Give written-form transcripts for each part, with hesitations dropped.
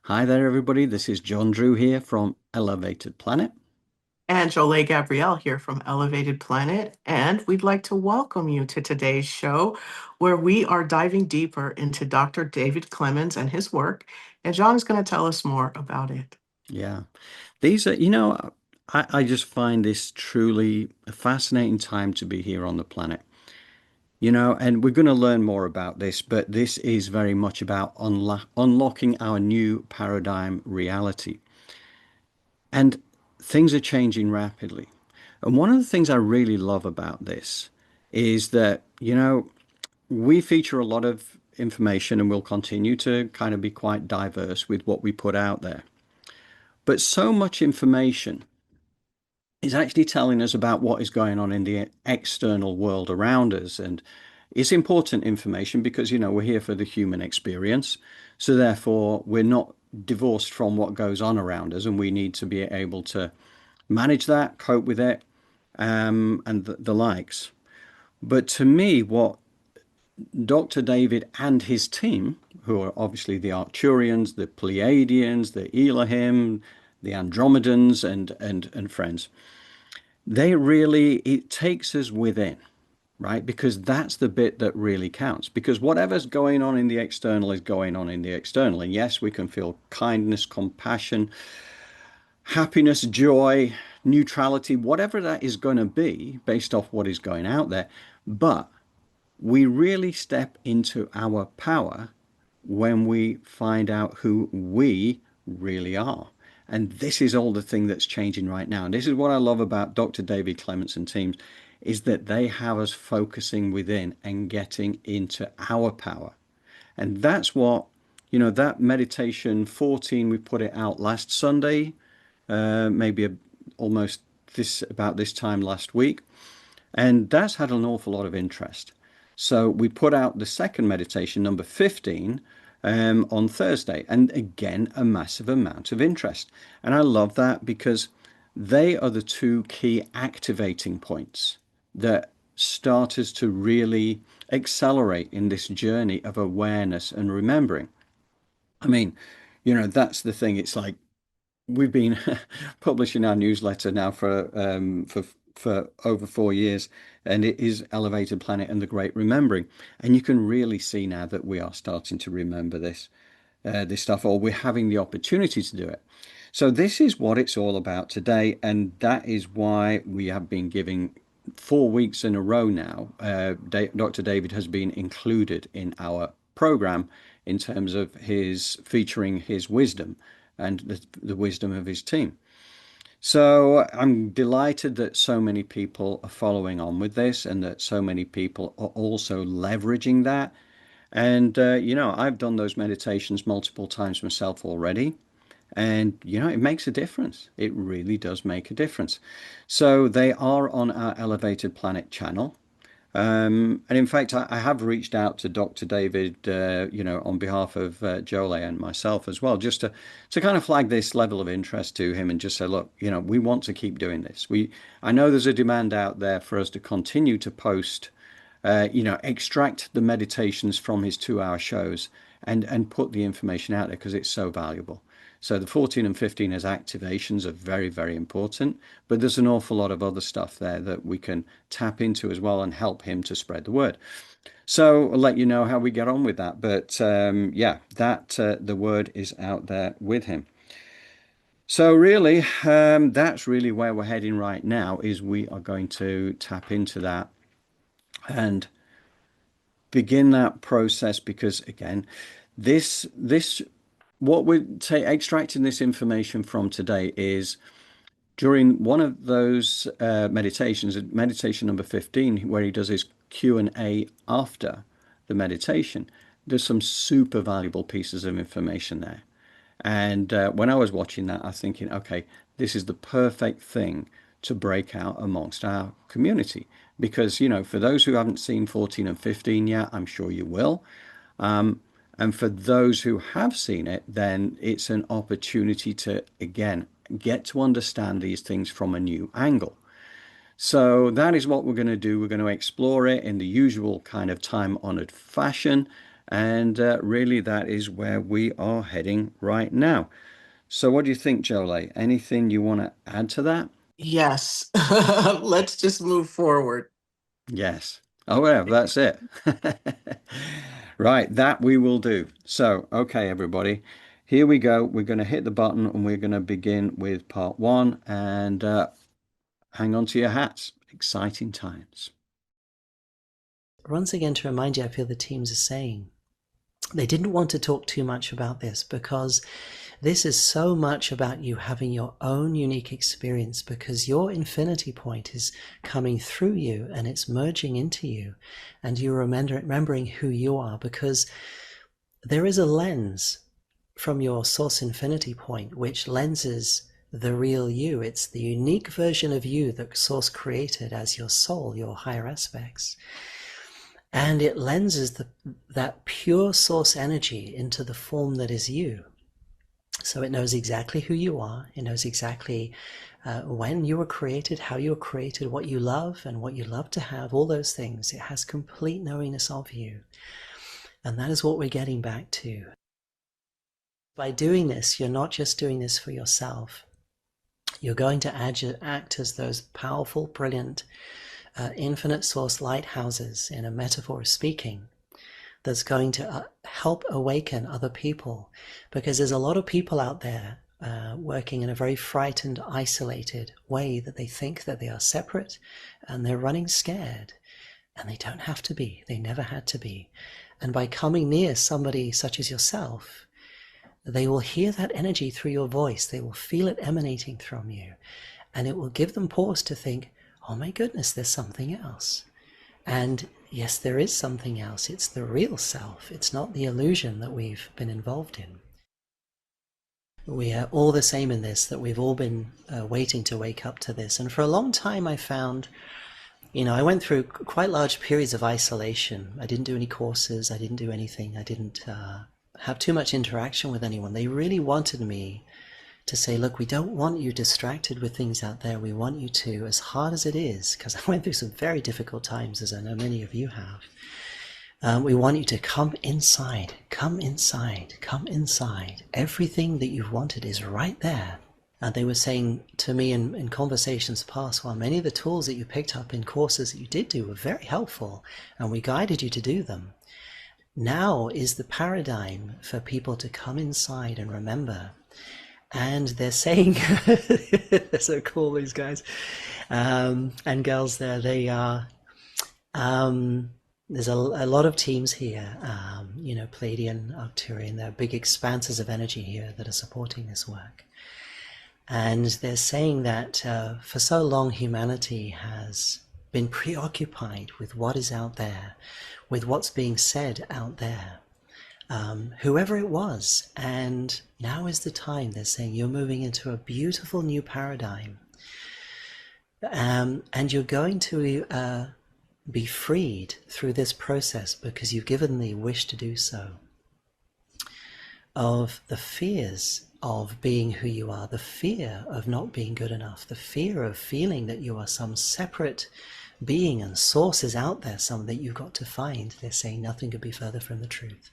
Hi there, everybody. This is John Drew here from Elevated Planet. And Jolie Gabrielle here from Elevated Planet. And we'd like to welcome you to today's show where we are diving deeper into Dr. David Clements and his work. And John is going to tell us more about it. Yeah, these are, I just find this truly a fascinating time to be here on the planet. And we're going to learn more about this, but this is very much about unlocking our new paradigm reality. And things are changing rapidly. And one of the things I really love about this is that, we feature a lot of information and we'll continue to kind of be quite diverse with what we put out there. But so much information is actually telling us about what is going on in the external world around us. And it's important information because, we're here for the human experience. So therefore, we're not divorced from what goes on around us, and we need to be able to manage that, cope with it, and the likes. But to me, what Dr. David and his team, who are obviously the Arcturians, the Pleiadians, the Elohim, the Andromedans, and friends, it takes us within, right? Because that's the bit that really counts. Because whatever's going on in the external is going on in the external. And yes, we can feel kindness, compassion, happiness, joy, neutrality, whatever that is going to be based off what is going out there. But we really step into our power when we find out who we really are. And this is all the thing that's changing right now. And this is what I love about Dr. David Clements and teams is that they have us focusing within and getting into our power. And that's what, that meditation 14, we put it out last Sunday, maybe almost about this time last week. And that's had an awful lot of interest. So we put out the second meditation, number 15, on Thursday. And again, a massive amount of interest. And I love that because they are the two key activating points that start us to really accelerate in this journey of awareness and remembering. I mean, that's the thing. It's like we've been publishing our newsletter now for over 4 years, and it is Elevated Planet and the Great Remembering. And you can really see now that we are starting to remember this stuff, or we're having the opportunity to do it. So this is what it's all about today, and that is why we have been giving 4 weeks in a row now. Dr. David has been included in our program in terms of his featuring his wisdom and the wisdom of his team. So I'm delighted that so many people are following on with this and that so many people are also leveraging that. And, I've done those meditations multiple times myself already. And, it makes a difference. It really does make a difference. So they are on our Elevated Planet channel. And in fact, I have reached out to Dr. David, on behalf of Jolie and myself as well, just to kind of flag this level of interest to him and just say, look, we want to keep doing this. I know there's a demand out there for us to continue to post, extract the meditations from his 2 hour shows and put the information out there because it's so valuable. So the 14 and 15 as activations are very, very important, but there's an awful lot of other stuff there that we can tap into as well and help him to spread the word. So I'll let you know how we get on with that. But the word is out there with him. So really, that's really where we're heading right now is we are going to tap into that and begin that process because again, this what we're extracting this information from today is during one of those meditations, meditation number 15, where he does his Q&A after the meditation, there's some super valuable pieces of information there. And when I was watching that, I was thinking, okay, this is the perfect thing to break out amongst our community. Because, for those who haven't seen 14 and 15 yet, I'm sure you will. And for those who have seen it, then it's an opportunity to, again, get to understand these things from a new angle. So that is what we're going to do. We're going to explore it in the usual kind of time-honored fashion. And really, that is where we are heading right now. So, what do you think, Jolie? Anything you want to add to that? Yes. Let's just move forward. Yes. Oh, yeah, that's it. Right, that we will do. So, okay, everybody, here we go. We're going to hit the button and we're going to begin with part one. And hang on to your hats. Exciting times. Once again, to remind you, I feel the teams are saying they didn't want to talk too much about this because this is so much about you having your own unique experience, because your infinity point is coming through you and it's merging into you, and you're remembering who you are, because there is a lens from your source infinity point which lenses the real you. It's the unique version of you that source created as your soul, your higher aspects. And it lenses that pure source energy into the form that is you. So it knows exactly who you are. It knows exactly when you were created, how you were created, what you love and what you love to have, all those things. It has complete knowingness of you. And that is what we're getting back to. By doing this, you're not just doing this for yourself. You're going to act as those powerful, brilliant, infinite source lighthouses, in a metaphor of speaking, that's going to help awaken other people, because there's a lot of people out there working in a very frightened, isolated way, that they think that they are separate and they're running scared, and they don't have to be. They never had to be. And by coming near somebody such as yourself, they will hear that energy through your voice. They will feel it emanating from you, and it will give them pause to think, oh my goodness, there's something else. And yes, there is something else. It's the real self. It's not the illusion that we've been involved in. We are all the same in this, that we've all been waiting to wake up to this. And for a long time I found, I went through quite large periods of isolation. I didn't do any courses. I didn't do anything. I didn't have too much interaction with anyone. They really wanted me to say, look, we don't want you distracted with things out there. We want you to, as hard as it is, because I went through some very difficult times, as I know many of you have. We want you to come inside, come inside, come inside. Everything that you've wanted is right there. And they were saying to me in conversations past, well, many of the tools that you picked up in courses that you did do were very helpful, and we guided you to do them. Now is the paradigm for people to come inside and remember. And they're saying, they're so cool, these guys and girls there. They are, there's a lot of teams here, Pleiadian, Arcturian. There are big expanses of energy here that are supporting this work. And they're saying that for so long humanity has been preoccupied with what is out there, with what's being said out there. Whoever it was, and now is the time, they're saying, you're moving into a beautiful new paradigm, and you're going to be freed through this process, because you've given the wish to do so, of the fears of being who you are, the fear of not being good enough, the fear of feeling that you are some separate being and source is out there, some that you've got to find. They're saying nothing could be further from the truth.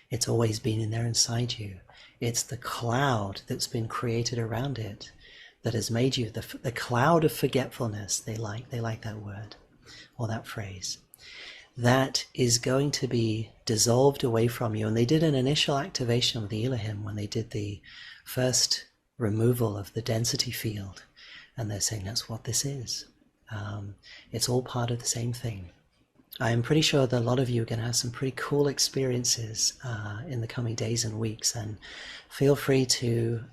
It's always been in there inside you. It's the cloud that's been created around it that has made you the cloud of forgetfulness. They like that word or that phrase. That is going to be dissolved away from you. And they did an initial activation of the Elohim when they did the first removal of the density field. And they're saying that's what this is. It's all part of the same thing. I'm pretty sure that a lot of you are going to have some pretty cool experiences in the coming days and weeks, and feel free to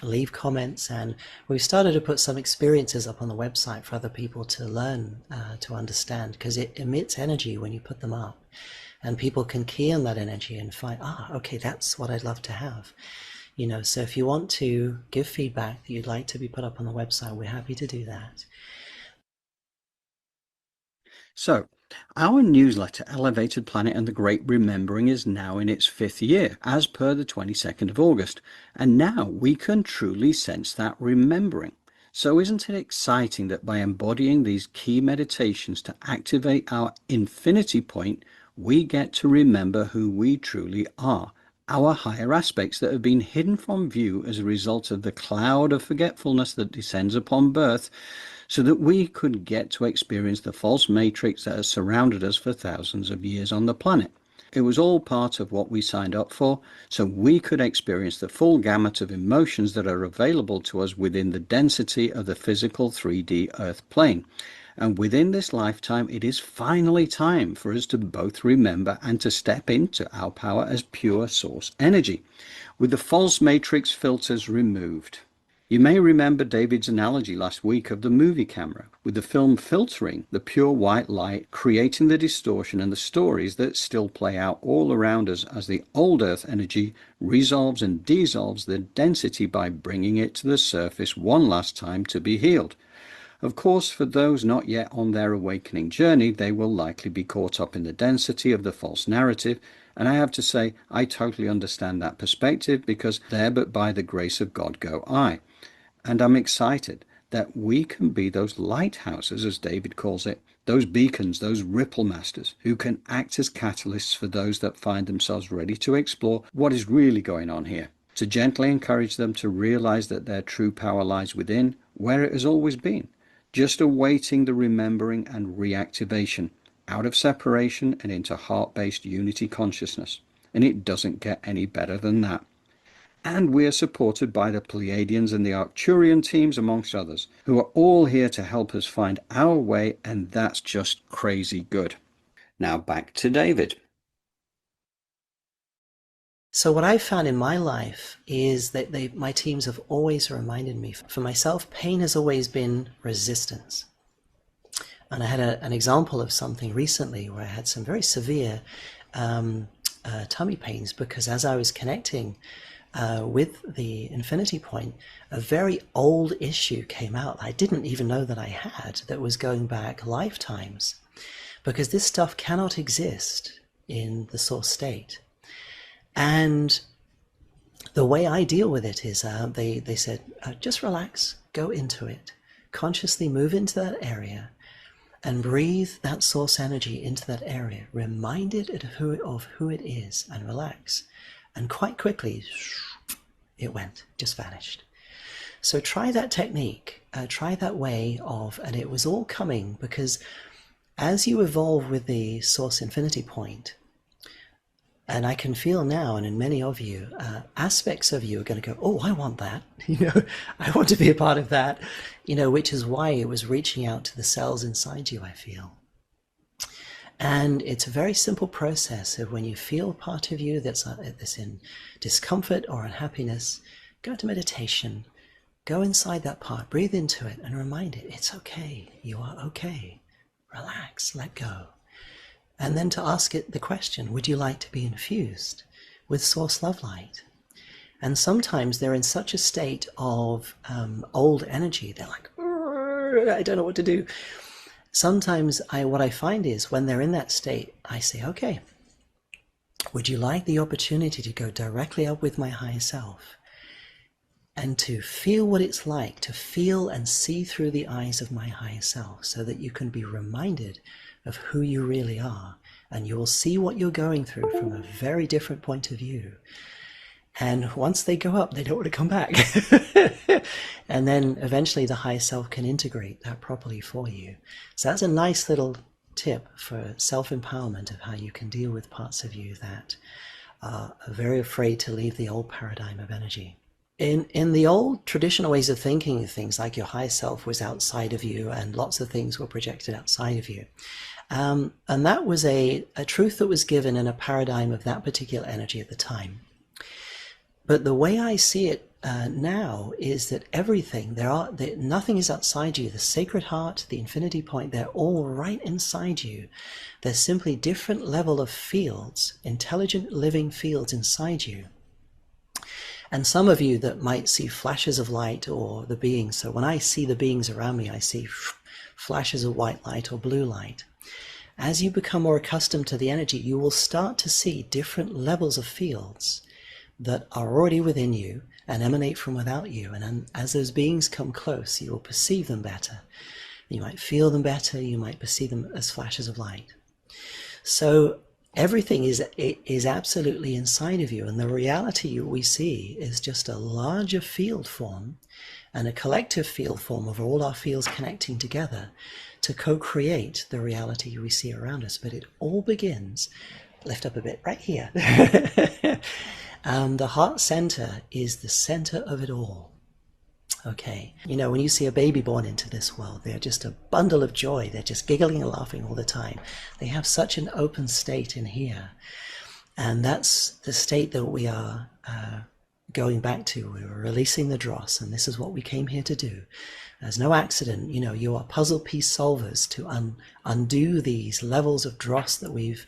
leave comments. And we've started to put some experiences up on the website for other people to learn, to understand, because it emits energy when you put them up, and people can key on that energy and find, okay, that's what I'd love to have. So if you want to give feedback that you'd like to be put up on the website, we're happy to do that. So, our newsletter, Elevated Planet and the Great Remembering, is now in its 5th year, as per the 22nd of August. And now we can truly sense that remembering. So isn't it exciting that by embodying these key meditations to activate our infinity point, we get to remember who we truly are, our higher aspects that have been hidden from view as a result of the cloud of forgetfulness that descends upon birth, so that we could get to experience the false matrix that has surrounded us for thousands of years on the planet. It was all part of what we signed up for, so we could experience the full gamut of emotions that are available to us within the density of the physical 3D Earth plane. And within this lifetime, it is finally time for us to both remember and to step into our power as pure source energy, with the false matrix filters removed. You may remember David's analogy last week of the movie camera, with the film filtering the pure white light, creating the distortion and the stories that still play out all around us as the old earth energy resolves and dissolves the density by bringing it to the surface one last time to be healed. Of course, for those not yet on their awakening journey, they will likely be caught up in the density of the false narrative, and I have to say, I totally understand that perspective, because there but by the grace of God go I. And I'm excited that we can be those lighthouses, as David calls it, those beacons, those ripple masters, who can act as catalysts for those that find themselves ready to explore what is really going on here, to gently encourage them to realize that their true power lies within, where it has always been, just awaiting the remembering and reactivation, out of separation and into heart-based unity consciousness. And it doesn't get any better than that. And we are supported by the Pleiadians and the Arcturian teams, amongst others, who are all here to help us find our way, and that's just crazy good. Now back to David. So what I've found in my life is that my teams have always reminded me, for myself, pain has always been resistance. And I had an example of something recently where I had some very severe tummy pains, because as I was connecting with the infinity point, a very old issue came out I didn't even know that I had, that was going back lifetimes, because this stuff cannot exist in the source state. And the way I deal with it is they said, just relax, go into it, consciously move into that area and breathe that source energy into that area, remind it of who it is, and relax. And quite quickly, it went, just vanished. So try that technique, try that way of, and it was all coming because as you evolve with the source infinity point, and I can feel now, and in many of you, aspects of you are going to go, oh, I want that, I want to be a part of that, which is why it was reaching out to the cells inside you, I feel. And it's a very simple process of when you feel part of you that's in discomfort or unhappiness, go to meditation, go inside that part, breathe into it and remind it, it's okay, you are okay, relax, let go. And then to ask it the question, would you like to be infused with source love light? And sometimes they're in such a state of old energy, they're like, I don't know what to do. Sometimes what I find is when they're in that state, I say, okay, would you like the opportunity to go directly up with my higher self and to feel what it's like to feel and see through the eyes of my higher self, so that you can be reminded of who you really are, and you will see what you're going through from a very different point of view. And once they go up, they don't want to come back. And then eventually the higher self can integrate that properly for you. So that's a nice little tip for self-empowerment of how you can deal with parts of you that are very afraid to leave the old paradigm of energy. In the old traditional ways of thinking, things like your higher self was outside of you and lots of things were projected outside of you. And that was a truth that was given in a paradigm of that particular energy at the time. But the way I see it now is that everything, nothing is outside you. The sacred heart, the infinity point, they're all right inside you. There's simply different level of fields, intelligent living fields inside you. And some of you that might see flashes of light or the beings. So when I see the beings around me, I see flashes of white light or blue light. As you become more accustomed to the energy, you will start to see different levels of fields that are already within you and emanate from without you. And as those beings come close, you will perceive them better. You might feel them better. You might perceive them as flashes of light. So Everything is absolutely inside of you, and the reality we see is just a larger field form and a collective field form of all our fields connecting together to co-create the reality we see around us. But it all begins, lift up a bit, right here. The heart center is the center of it all. Okay, you know, when you see a baby born into this world, they're just a bundle of joy. They're just giggling and laughing all the time. They have such an open state in here. And that's the state that we are going back to. We were releasing the dross, and this is what we came here to do. There's no accident. You know, you are puzzle piece solvers to undo these levels of dross that we've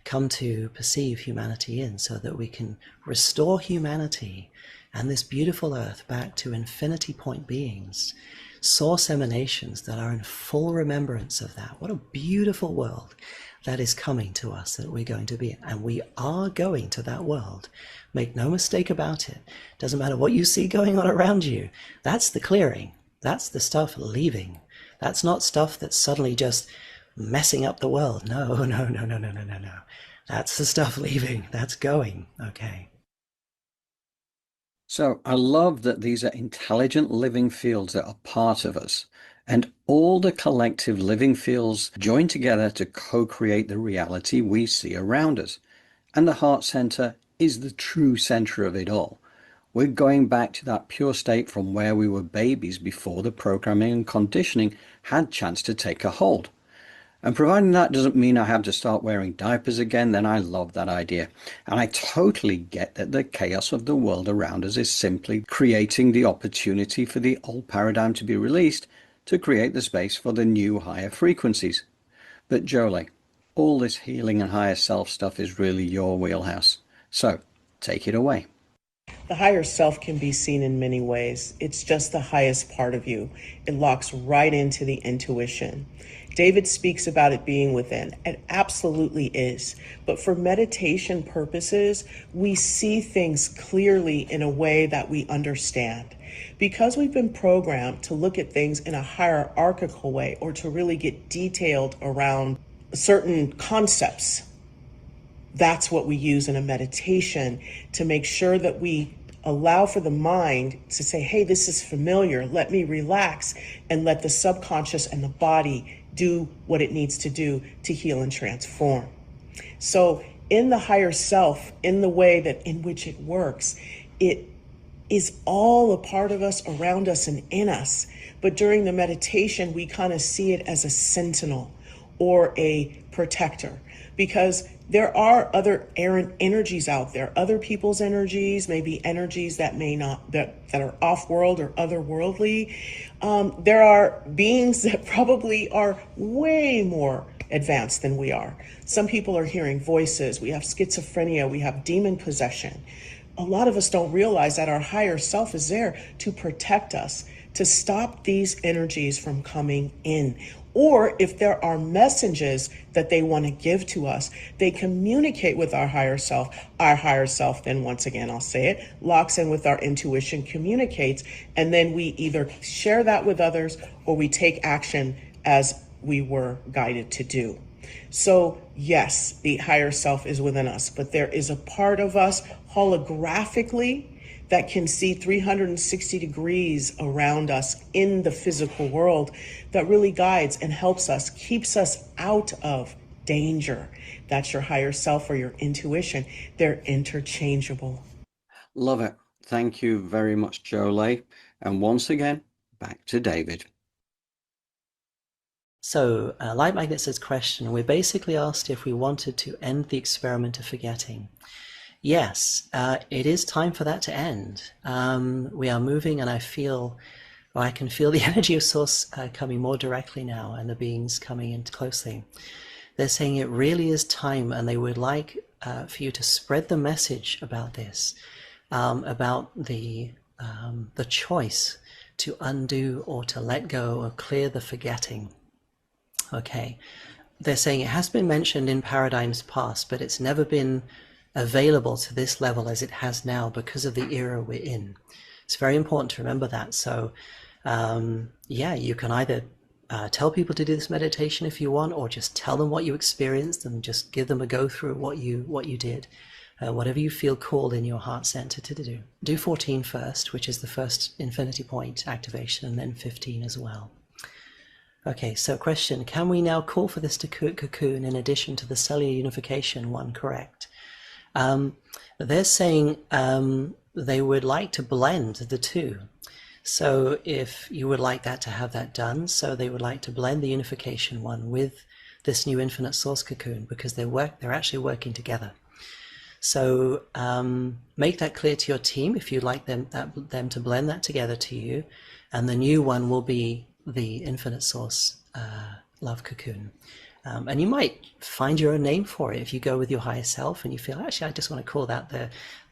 come to perceive humanity in, so that we can restore humanity and this beautiful earth back to infinity point beings, source emanations that are in full remembrance of that. What a beautiful world that is coming to us, that we're going to be in. And we are going to that world. Make no mistake about it. Doesn't matter what you see going on around you. That's the clearing. That's the stuff leaving. That's not stuff that's suddenly just messing up the world. No. That's the stuff leaving. That's going. Okay. So I love that these are intelligent living fields that are part of us, and all the collective living fields join together to co-create the reality we see around us. And the heart center is the true center of it all. We're going back to that pure state from where we were babies before the programming and conditioning had chance to take a hold. And providing that doesn't mean I have to start wearing diapers again, then I love that idea. And I totally get that the chaos of the world around us is simply creating the opportunity for the old paradigm to be released to create the space for the new higher frequencies. But Jolie, all this healing and higher self stuff is really your wheelhouse. So take it away. The higher self can be seen in many ways. It's just the highest part of you. It locks right into the intuition. David speaks about it being within. It absolutely is. But for meditation purposes, we see things clearly in a way that we understand. Because we've been programmed to look at things in a hierarchical way, or to really get detailed around certain concepts, that's what we use in a meditation to make sure that we allow for the mind to say, hey, this is familiar. Let me relax, and let the subconscious and the body do what it needs to do to heal and transform. So in the higher self, in the way that in which it works, it is all a part of us, around us, and in us. But during the meditation, we kind of see it as a sentinel or a protector, because there are other errant energies out there, other people's energies, maybe energies that may not, that are off-world or otherworldly. There are beings that probably are way more advanced than we are. Some people are hearing voices. We have schizophrenia. We have demon possession. A lot of us don't realize that our higher self is there to protect us, to stop these energies from coming in. Or if there are messages that they want to give to us, they communicate with our higher self. Our higher self, then once again, I'll say it, locks in with our intuition, communicates, and then we either share that with others or we take action as we were guided to do. So yes, the higher self is within us, but there is a part of us holographically that can see 360 degrees around us in the physical world, that really guides and helps us, keeps us out of danger. That's your higher self or your intuition. They're interchangeable. Love it. Thank you very much, Jolie. And once again, back to David. So, Light Magnet says question, we basically asked if we wanted to end the experiment of forgetting. Yes, it is time for that to end. We are moving, and I can feel the energy of Source coming more directly now, and the beings coming in closely. They're saying it really is time, and they would like for you to spread the message about this, about the choice to undo or to let go or clear the forgetting. Okay, they're saying it has been mentioned in paradigms past, but it's never been available to this level as it has now because of the era we're in. It's very important to remember that. So yeah, you can either tell people to do this meditation if you want, or just tell them what you experienced and just give them a go through what you did. Whatever you feel called in your heart center to do. Do 14 first, which is the first infinity point activation, and then 15 as well. Okay, so question, can we now call for this cocoon in addition to the cellular unification one, correct? They're saying they would like to blend the two. So if you would like that to have that done, so they would like to blend the unification one with this new infinite source cocoon, because they're actually working together. So make that clear to your team if you'd like them to blend that together to you, and the new one will be the infinite source love cocoon. And you might find your own name for it if you go with your higher self and you feel, actually, I just want to call that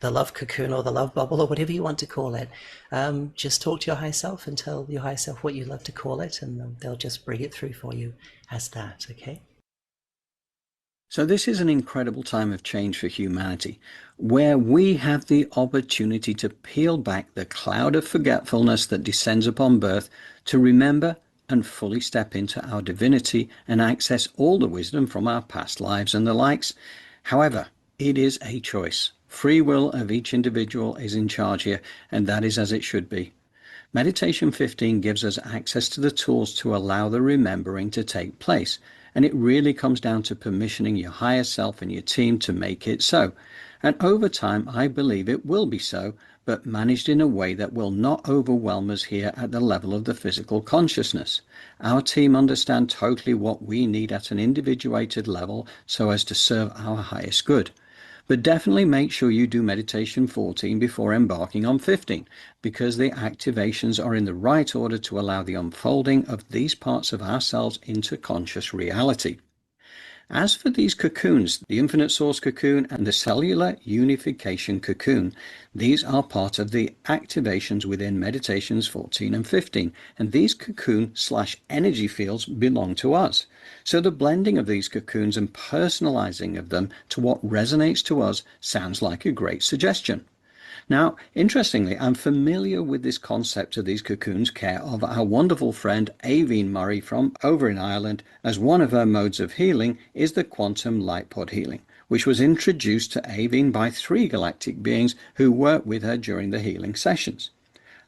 the love cocoon or the love bubble or whatever you want to call it. Just talk to your higher self and tell your higher self what you'd love to call it, and they'll just bring it through for you as that, okay? So this is an incredible time of change for humanity, where we have the opportunity to peel back the cloud of forgetfulness that descends upon birth, to remember and fully step into our divinity and access all the wisdom from our past lives and the likes. However, it is a choice. Free will of each individual is in charge here, and that is as it should be. Meditation 15 gives us access to the tools to allow the remembering to take place, and it really comes down to permissioning your higher self and your team to make it so. And over time, I believe it will be so, but managed in a way that will not overwhelm us here at the level of the physical consciousness. Our team understand totally what we need at an individuated level so as to serve our highest good. But definitely make sure you do meditation 14 before embarking on 15, because the activations are in the right order to allow the unfolding of these parts of ourselves into conscious reality. As for these cocoons, the infinite source cocoon and the cellular unification cocoon, these are part of the activations within meditations 14 and 15, and these cocoon/energy fields belong to us. So the blending of these cocoons and personalizing of them to what resonates to us sounds like a great suggestion. Now, interestingly, I'm familiar with this concept of these cocoons care of our wonderful friend Aveen Murray from over in Ireland, as one of her modes of healing is the quantum light pod healing, which was introduced to Aveen by 3 galactic beings who worked with her during the healing sessions.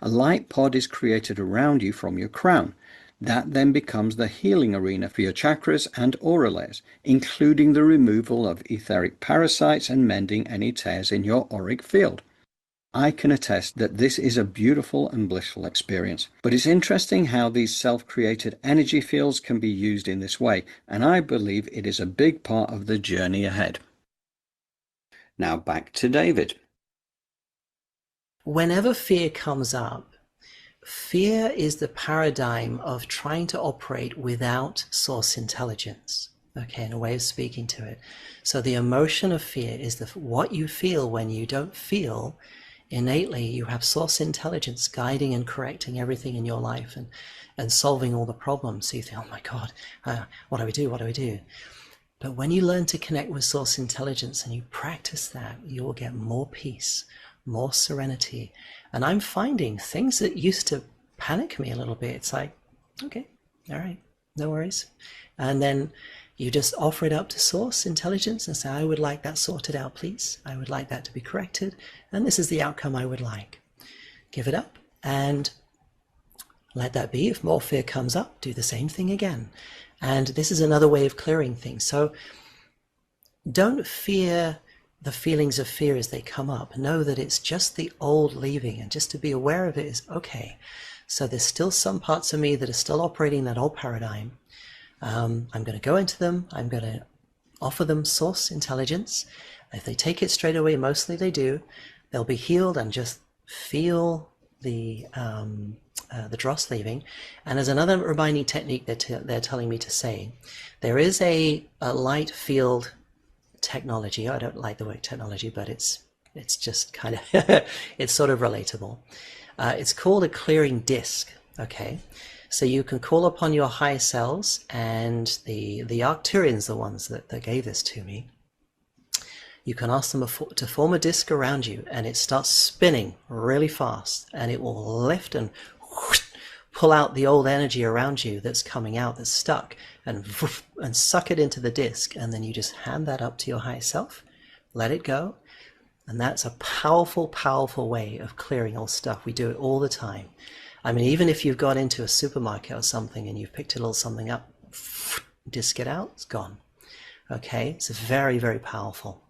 A light pod is created around you from your crown. That then becomes the healing arena for your chakras and aura layers, including the removal of etheric parasites and mending any tears in your auric field. I can attest that this is a beautiful and blissful experience, but it's interesting how these self-created energy fields can be used in this way, and I believe it is a big part of the journey ahead. Now back to David. Whenever fear comes up, fear is the paradigm of trying to operate without source intelligence. Okay, in a way of speaking to it. So the emotion of fear is what you feel when you don't feel. Innately, you have source intelligence guiding and correcting everything in your life and solving all the problems. So you think, oh my God, what do we do? What do we do? But when you learn to connect with source intelligence and you practice that, you will get more peace, more serenity. And I'm finding things that used to panic me a little bit. It's like, okay, all right, no worries. And then you just offer it up to source intelligence and say, I would like that sorted out, please. I would like that to be corrected. And this is the outcome I would like. Give it up and let that be. If more fear comes up, do the same thing again. And this is another way of clearing things. So don't fear the feelings of fear as they come up. Know that it's just the old leaving, and just to be aware of it is okay. So there's still some parts of me that are still operating that old paradigm. I'm going to go into them. I'm going to offer them source intelligence. If they take it straight away, mostly they do, they'll be healed and just feel the dross leaving. And there's another reminding technique that they're telling me to say. There is a light field technology. I don't like the word technology, but it's just kind of it's sort of relatable. It's called a clearing disc. Okay. So you can call upon your higher selves, and the Arcturians, the ones that gave this to me, you can ask them to form a disc around you, and it starts spinning really fast, and it will lift and pull out the old energy around you that's coming out, that's stuck, and suck it into the disc. And then you just hand that up to your higher self, let it go. And that's a powerful, powerful way of clearing old stuff. We do it all the time. I mean, even if you've got into a supermarket or something and you've picked a little something up, disc it out, it's gone. Okay, it's very, very powerful.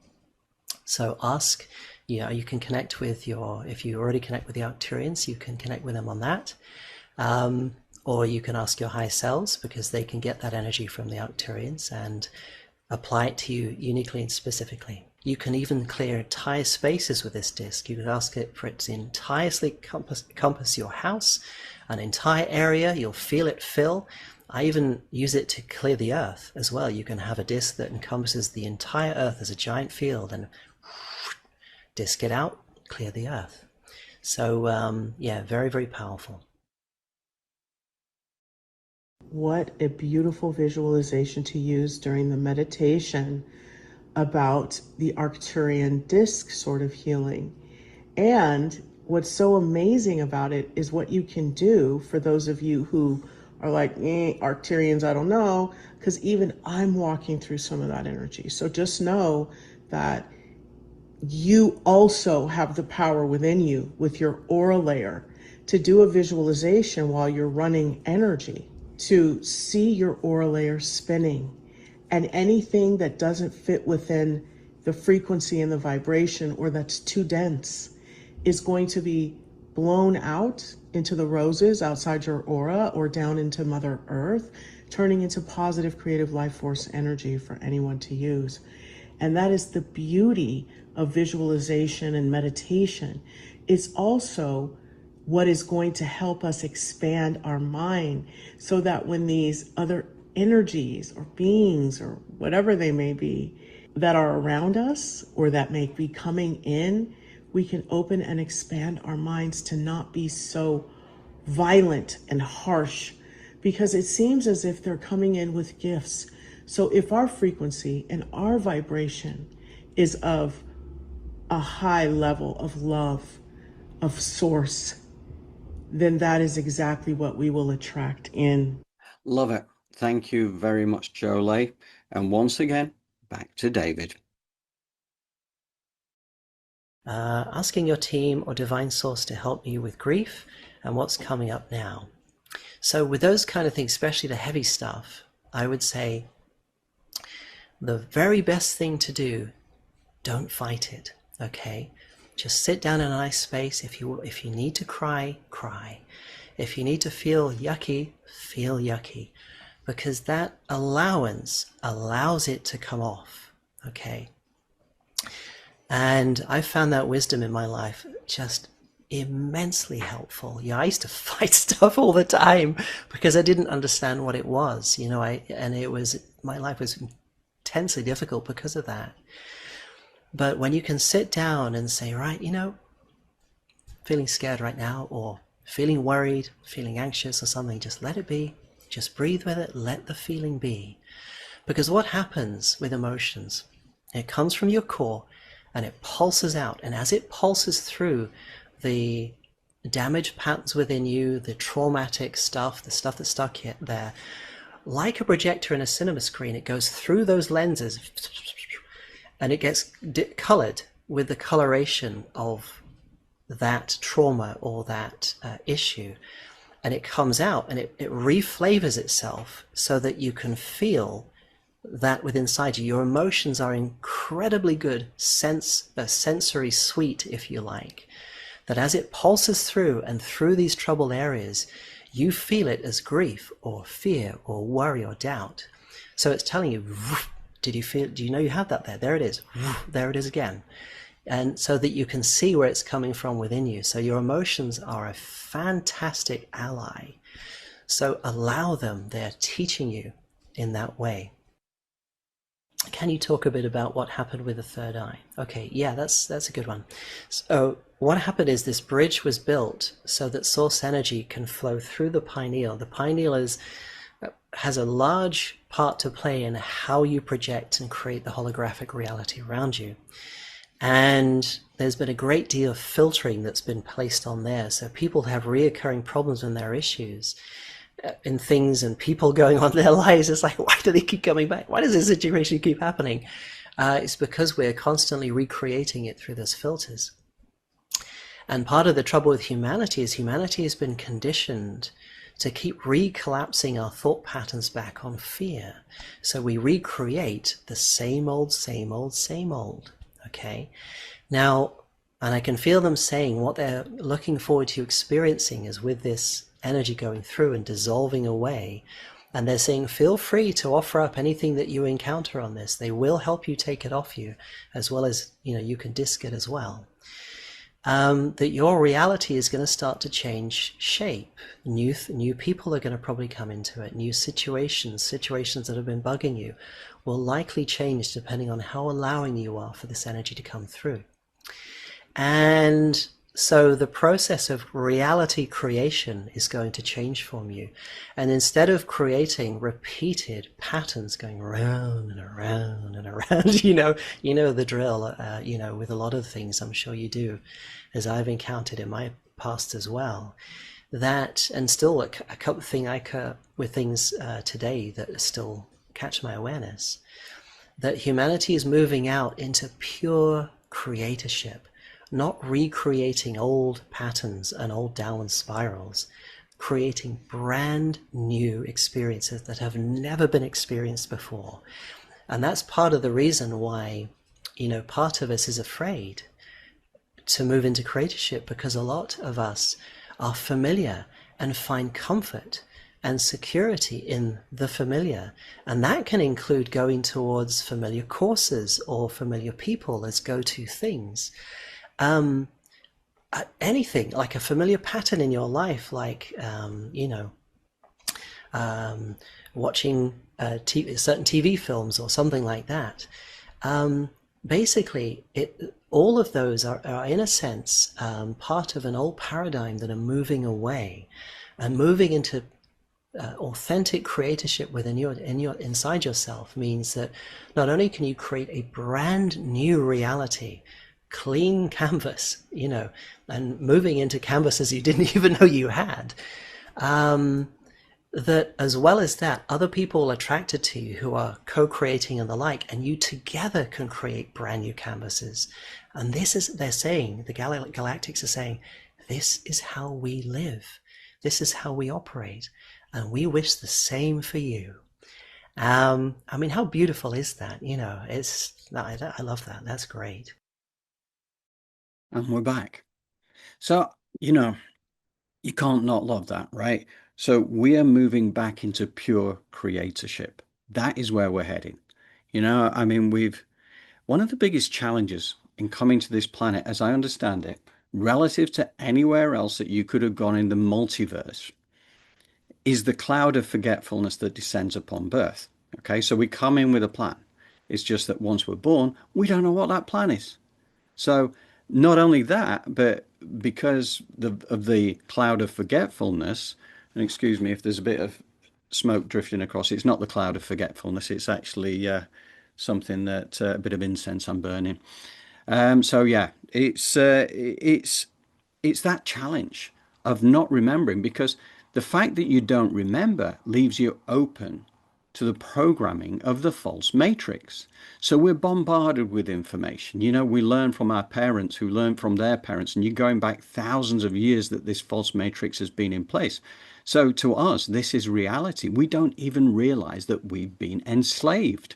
So ask, you can connect with if you already connect with the Arcturians, you can connect with them on that. Or you can ask your higher selves, because they can get that energy from the Arcturians and apply it to you uniquely and specifically. You can even clear entire spaces with this disc. You can ask it for it to entirely compass your house, an entire area. You'll feel it fill. I even use it to clear the earth as well. You can have a disc that encompasses the entire earth as a giant field, and disc it out, clear the earth. So yeah, very, very powerful. What a beautiful visualization to use during the meditation about the Arcturian disc sort of healing. And what's so amazing about it is what you can do for those of you who are like, Arcturians, I don't know, because even I'm walking through some of that energy. So just know that you also have the power within you with your aura layer to do a visualization while you're running energy, to see your aura layer spinning, and anything that doesn't fit within the frequency and the vibration, or that's too dense, is going to be blown out into the roses outside your aura or down into Mother Earth, turning into positive creative life force energy for anyone to use. And that is the beauty of visualization and meditation. It's also what is going to help us expand our mind, so that when these other energies or beings or whatever they may be that are around us or that may be coming in, we can open and expand our minds to not be so violent and harsh, because it seems as if they're coming in with gifts. So if our frequency and our vibration is of a high level of love, of source, then that is exactly what we will attract in. Love it. Thank you very much, Jolie. And once again, back to David. Asking your team or divine source to help you with grief and what's coming up now. So with those kind of things, especially the heavy stuff, I would say the very best thing to do, don't fight it, okay? Just sit down in a nice space. If you need to cry, cry. If you need to feel yucky, feel yucky. Because that allowance allows it to come off, okay? And I found that wisdom in my life just immensely helpful. Yeah, I used to fight stuff all the time because I didn't understand what it was, my life was intensely difficult because of that. But when you can sit down and say, right, feeling scared right now, or feeling worried, feeling anxious or something, just let it be. Just breathe with it, let the feeling be. Because what happens with emotions, it comes from your core and it pulses out. And as it pulses through the damaged patterns within you, the traumatic stuff, the stuff that's stuck there, like a projector in a cinema screen, it goes through those lenses and it gets colored with the coloration of that trauma or that issue. And it comes out and it reflavors itself so that you can feel that within inside you. Your emotions are incredibly good sensory suite, if you like, that as it pulses through and through these troubled areas, you feel it as grief or fear or worry or doubt. So it's telling you, do you know you have that there? There it is. There it is again. And so that you can see where it's coming from within you. So your emotions are a fantastic ally. So allow them. They're teaching you in that way. Can you talk a bit about what happened with the third eye? Okay, yeah, that's a good one. So what happened is this bridge was built so that source energy can flow through the pineal. The pineal has a large part to play in how you project and create the holographic reality around you. And there's been a great deal of filtering that's been placed on there. So people have reoccurring problems when there are issues in things and people going on in their lives. It's like, why do they keep coming back? Why does this situation keep happening? It's because we're constantly recreating it through those filters. And part of the trouble with humanity is humanity has been conditioned to keep recollapsing our thought patterns back on fear. So we recreate the same old, same old, same old. Okay? Now, and I can feel them saying what they're looking forward to experiencing is with this energy going through and dissolving away. And they're saying, feel free to offer up anything that you encounter on this. They will help you take it off you, as well as, you can disc it as well. That your reality is going to start to change shape. New people are going to probably come into it. New situations that have been bugging you will likely change depending on how allowing you are for this energy to come through. And so the process of reality creation is going to change from you. And instead of creating repeated patterns going around and around and around, you know the drill, with a lot of things, I'm sure you do, as I've encountered in my past as well, that, and still a couple thing with things today that still catch my awareness, that humanity is moving out into pure creatorship. Not recreating old patterns and old downward spirals, creating brand new experiences that have never been experienced before. And that's part of the reason why, part of us is afraid to move into creatorship, because a lot of us are familiar and find comfort and security in the familiar. And that can include going towards familiar courses or familiar people as go-to things. Anything like a familiar pattern in your life, like watching certain TV films or something like that. Basically, all of those are in a sense part of an old paradigm that are moving away and moving into authentic creatorship within inside yourself. Means that not only can you create a brand new reality, clean canvas, and moving into canvases you didn't even know you had, that as well as that, other people attracted to you who are co-creating and the like, and you together can create brand new canvases. And this is, they're saying, the galactics are saying, this is how we live. This is how we operate. And we wish the same for you. How beautiful is that? I love that. That's great. And we're back. So, you can't not love that, right? So we are moving back into pure creatorship. That is where we're heading. One of the biggest challenges in coming to this planet, as I understand it, relative to anywhere else that you could have gone in the multiverse, is the cloud of forgetfulness that descends upon birth. Okay, so we come in with a plan. It's just that once we're born, we don't know what that plan is. So not only that, but because of the cloud of forgetfulness, and excuse me if there's a bit of smoke drifting across, it's not the cloud of forgetfulness, it's actually something that, a bit of incense I'm burning. So yeah, it's that challenge of not remembering, because the fact that you don't remember leaves you open to the programming of the false matrix. So we're bombarded with information. We learn from our parents who learn from their parents, and you're going back thousands of years that this false matrix has been in place. So to us, this is reality. We don't even realize that we've been enslaved.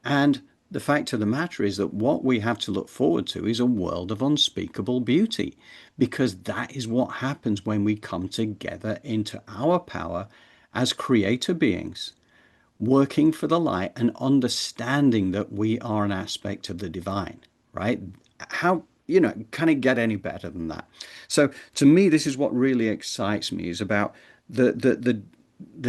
And the fact of the matter is that what we have to look forward to is a world of unspeakable beauty, because that is what happens when we come together into our power as creator beings, working for the light and understanding that we are an aspect of the divine, right? How, can it get any better than that? So to me, this is what really excites me, is about the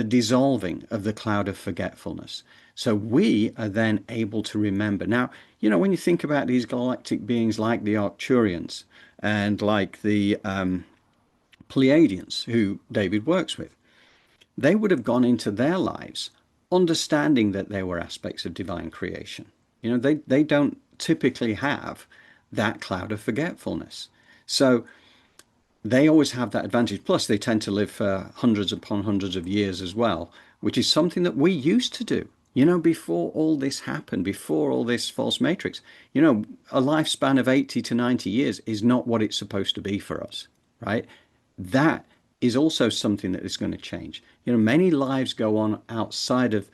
dissolving of the cloud of forgetfulness. So we are then able to remember. Now, when you think about these galactic beings like the Arcturians and like the Pleiadians, who David works with, they would have gone into their lives understanding that they were aspects of divine creation. They don't typically have that cloud of forgetfulness. So they always have that advantage. Plus, they tend to live for hundreds upon hundreds of years as well, which is something that we used to do. Before all this happened, before all this false matrix, a lifespan of 80 to 90 years is not what it's supposed to be for us, right? That is also something that is going to change. Many lives go on outside of,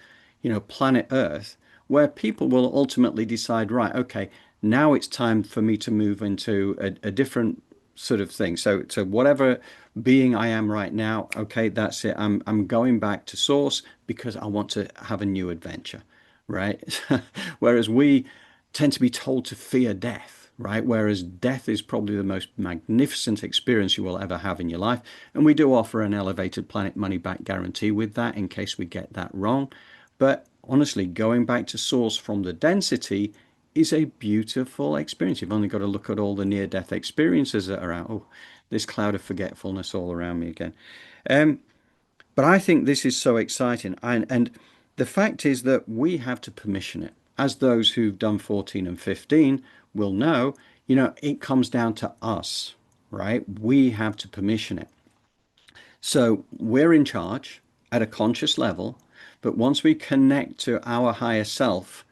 planet Earth, where people will ultimately decide, right, okay, now it's time for me to move into a different sort of thing. So whatever being I am right now, okay, that's it. I'm going back to source because I want to have a new adventure, right? Whereas we tend to be told to fear death, right? Whereas death is probably the most magnificent experience you will ever have in your life. And we do offer an elevated planet money back guarantee with that in case we get that wrong. But honestly, going back to source from the density is a beautiful experience. You've only got to look at all the near-death experiences that are out. Oh, this cloud of forgetfulness all around me again. But I think this is so exciting. And the fact is that we have to permission it. As those who've done 14 and 15 will know, it comes down to us, right? We have to permission it. So we're in charge at a conscious level, but once we connect to our higher self,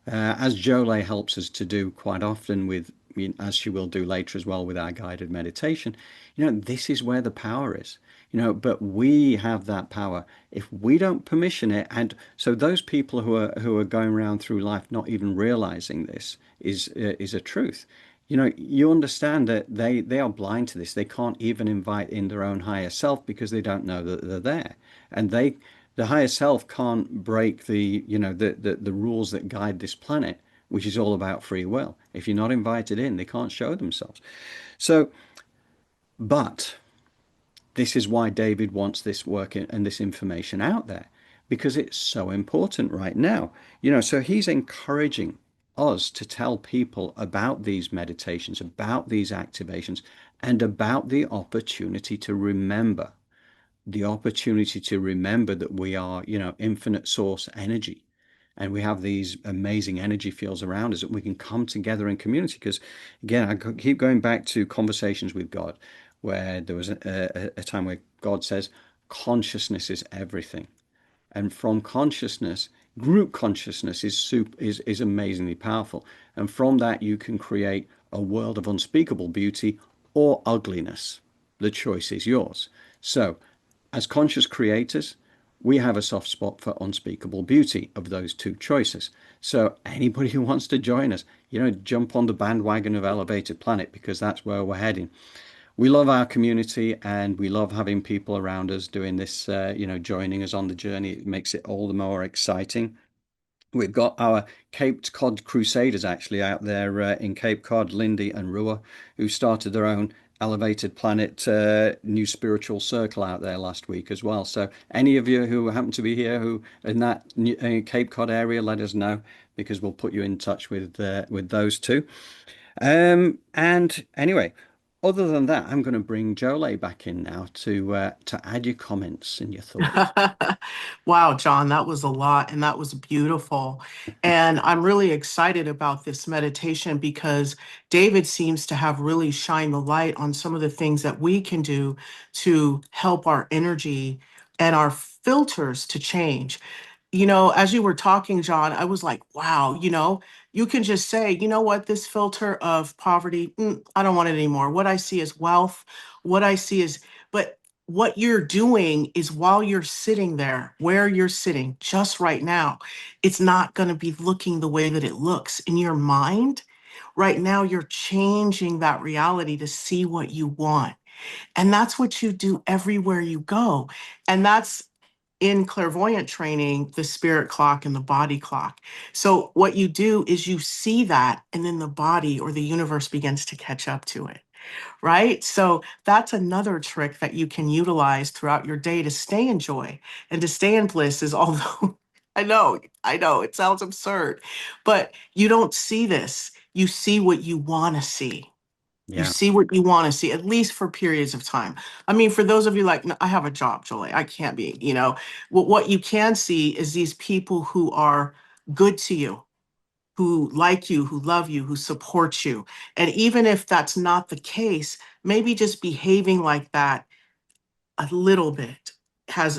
as Jolie helps us to do quite often with, as she will do later as well with our guided meditation, this is where the power is. But we have that power. If we don't permission it, and so those people who are going around through life not even realizing this is a truth. You understand that they are blind to this. They can't even invite in their own higher self because they don't know that they're there, and the higher self can't break the rules that guide this planet, which is all about free will. If you're not invited in, they can't show themselves. So, but this is why David wants this work and this information out there, because it's so important right now. So he's encouraging us to tell people about these meditations, about these activations, and about the opportunity to remember that we are, infinite source energy. And we have these amazing energy fields around us that we can come together in community. Because, again, I keep going back to conversations with God, where there was a time where God says, consciousness is everything. And from consciousness, group consciousness is amazingly powerful. And from that, you can create a world of unspeakable beauty or ugliness. The choice is yours. So, as conscious creators, we have a soft spot for unspeakable beauty of those two choices. So anybody who wants to join us, jump on the bandwagon of Elevated Planet, because that's where we're heading. We love our community and we love having people around us doing this, joining us on the journey. It makes it all the more exciting. We've got our Cape Cod Crusaders actually out there in Cape Cod, Lindy and Rua, who started their own Elevated Planet new spiritual circle out there last week as well. So any of you who happen to be here who in that Cape Cod area, let us know, because we'll put you in touch with those two. And anyway, other than that, I'm going to bring Jolie back in now to add your comments and your thoughts. Wow, John, that was a lot and that was beautiful. And I'm really excited about this meditation because David seems to have really shined the light on some of the things that we can do to help our energy and our filters to change. As you were talking, John, I was like, wow, you can just say, you know what, this filter of poverty, I don't want it anymore. What I see is wealth. What I see is, but what you're doing is while you're sitting there, where you're sitting just right now, it's not going to be looking the way that it looks in your mind. Right now, you're changing that reality to see what you want. And that's what you do everywhere you go. And that's in clairvoyant training, the spirit clock and the body clock. So what you do is you see that, and then the body or the universe begins to catch up to it, right? So that's another trick that you can utilize throughout your day to stay in joy and to stay in bliss is although I know, it sounds absurd, but you don't see this. You see what you want to see. You Yeah. see what you want to see, at least for periods of time. I mean, for those of you like, "No, I have a job, Jolie. I can't be, what you can see is these people who are good to you, who like you, who love you, who support you. And even if that's not the case, maybe just behaving like that a little bit has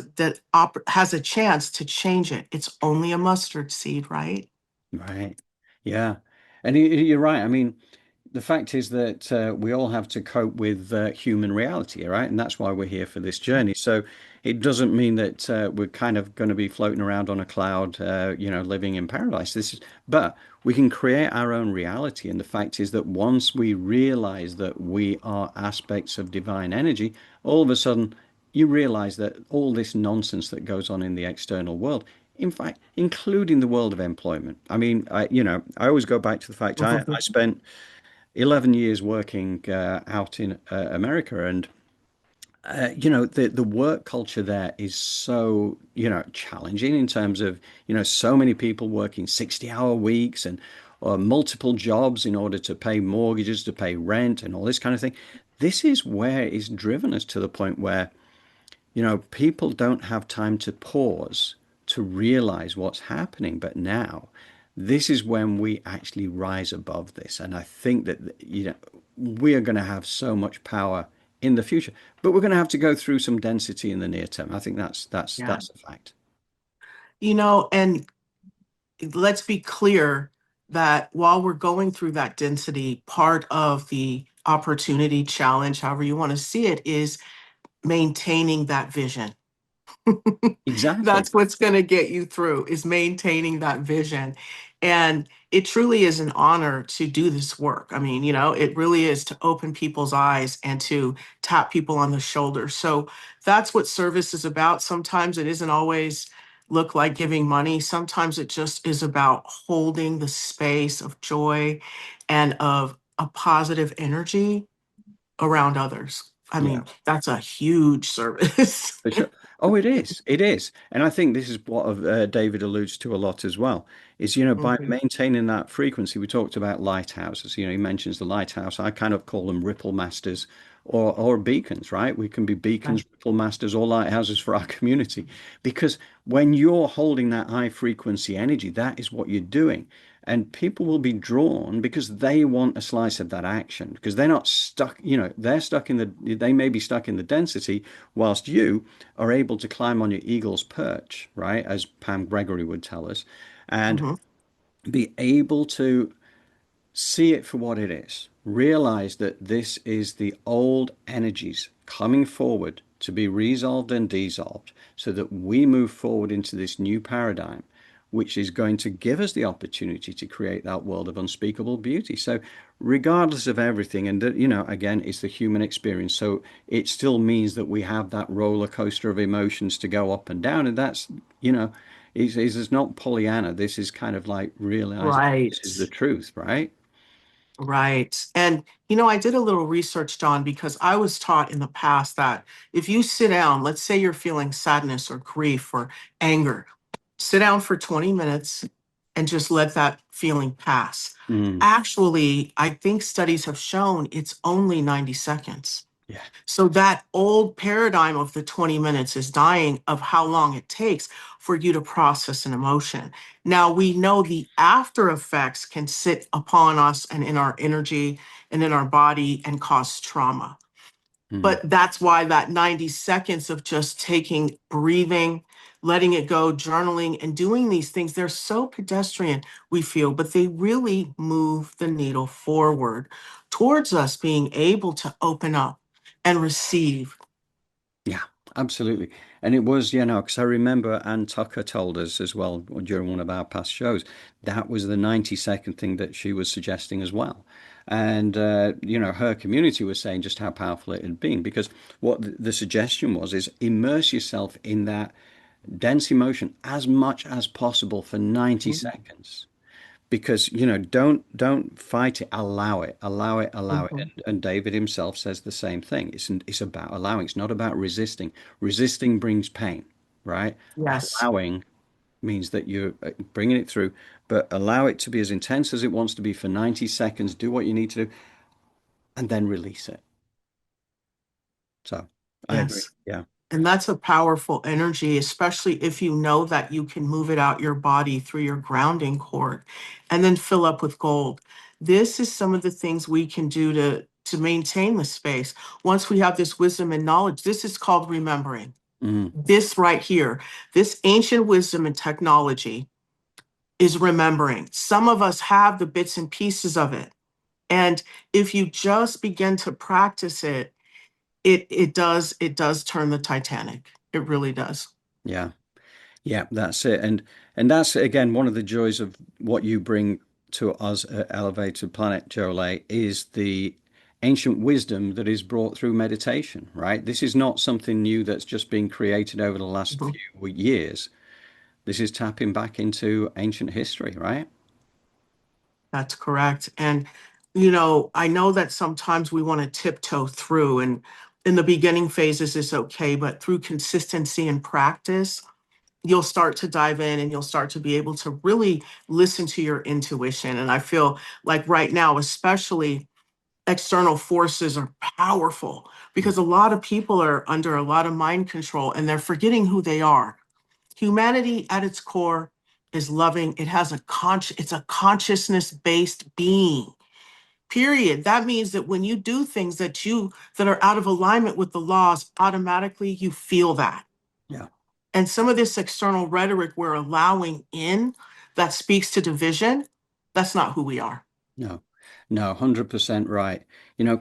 a chance to change it. It's only a mustard seed, right? Right. Yeah. And you're right. I mean, the fact is that we all have to cope with human reality, right? And that's why we're here for this journey. So it doesn't mean that we're kind of going to be floating around on a cloud, living in paradise. But we can create our own reality. And the fact is that once we realize that we are aspects of divine energy, all of a sudden you realize that all this nonsense that goes on in the external world, in fact, including the world of employment. I mean, I always go back to the fact I spent 11 years working out in America, and the work culture there is so challenging in terms of so many people working 60-hour weeks and multiple jobs in order to pay mortgages, to pay rent, and all this kind of thing. This is where it's driven us to the point where people don't have time to pause to realize what's happening. But now, this is when we actually rise above this. And I think that, we are going to have so much power in the future, but we're going to have to go through some density in the near term. I think Yeah. that's a fact. And let's be clear that while we're going through that density, part of the opportunity challenge, however you want to see it, is maintaining that vision. Exactly. That's what's going to get you through, is maintaining that vision. And it truly is an honor to do this work. I mean, it really is to open people's eyes and to tap people on the shoulder. So that's what service is about. Sometimes it isn't always look like giving money. Sometimes it just is about holding the space of joy and of a positive energy around others. I Yeah. mean, that's a huge service. For sure. Oh, it is. It is. And I think this is what David alludes to a lot as well, is, by Mhm. maintaining that frequency. We talked about lighthouses. He mentions the lighthouse. I kind of call them ripple masters or beacons, right? We can be beacons, Right. ripple masters, or lighthouses for our community. Because when you're holding that high frequency energy, that is what you're doing. And people will be drawn because they want a slice of that action because they're not stuck, they may be stuck in the density whilst you are able to climb on your eagle's perch, right? As Pam Gregory would tell us, and Mhm. be able to see it for what it is. Realize that this is the old energies coming forward to be resolved and dissolved so that we move forward into this new paradigm, which is going to give us the opportunity to create that world of unspeakable beauty. So, regardless of everything, and again, it's the human experience. So, it still means that we have that roller coaster of emotions to go up and down. And that's, it's not Pollyanna. This is kind of like realizing Right. this is the truth, right? Right. And, I did a little research, John, because I was taught in the past that if you sit down, let's say you're feeling sadness or grief or anger, sit down for 20 minutes and just let that feeling pass. Mm, Actually, I think studies have shown it's only 90 seconds. yeah. So that old paradigm of the 20 minutes is dying of how long it takes for you to process an emotion. Now we know the after effects can sit upon us and in our energy and in our body and cause trauma. Mm, But that's why that 90 seconds of just taking, breathing, letting it go, journaling, and doing these things, they're so pedestrian, we feel, but they really move the needle forward towards us being able to open up and receive. yeah, absolutely. And it was, because I remember Ann Tucker told us as well during one of our past shows, that was the 90-second thing that she was suggesting as well. And, her community was saying just how powerful it had been because what the suggestion was is immerse yourself in that dense emotion as much as possible for 90 seconds because don't fight it, allow it, Mhm. and David himself says the same thing. It's about allowing. It's not about resisting brings pain, right? Yes, Allowing means that you're bringing it through, but allow it to be as intense as it wants to be for 90 seconds. Do what you need to do and then release it. So I agree. yes. Yeah. And that's a powerful energy, especially if you know that you can move it out your body through your grounding cord and then fill up with gold. This is some of the things we can do to maintain the space. Once we have this wisdom and knowledge, this is called remembering. This right here, this ancient wisdom and technology is remembering. Some of us have the bits and pieces of it. And if you just begin to practice it, it does turn the Titanic. It really does. Yeah. Yeah, that's it. And that's again one of the joys of what you bring to us at Elevated Planet, Jolie, is the ancient wisdom that is brought through meditation, right? This is not something new that's just been created over the last Mhm. few years. This is tapping back into ancient history, right? That's correct. And, I know that sometimes we want to tiptoe through, and in the beginning phases is okay, but through consistency and practice, you'll start to dive in and you'll start to be able to really listen to your intuition. And I feel like right now, especially external forces are powerful because a lot of people are under a lot of mind control and they're forgetting who they are. Humanity at its core is loving. It has it's a consciousness-based being. Period. That means that when you do things that are out of alignment with the laws, automatically you feel that. Yeah. And some of this external rhetoric we're allowing in that speaks to division, that's not who we are. No, no, 100% right.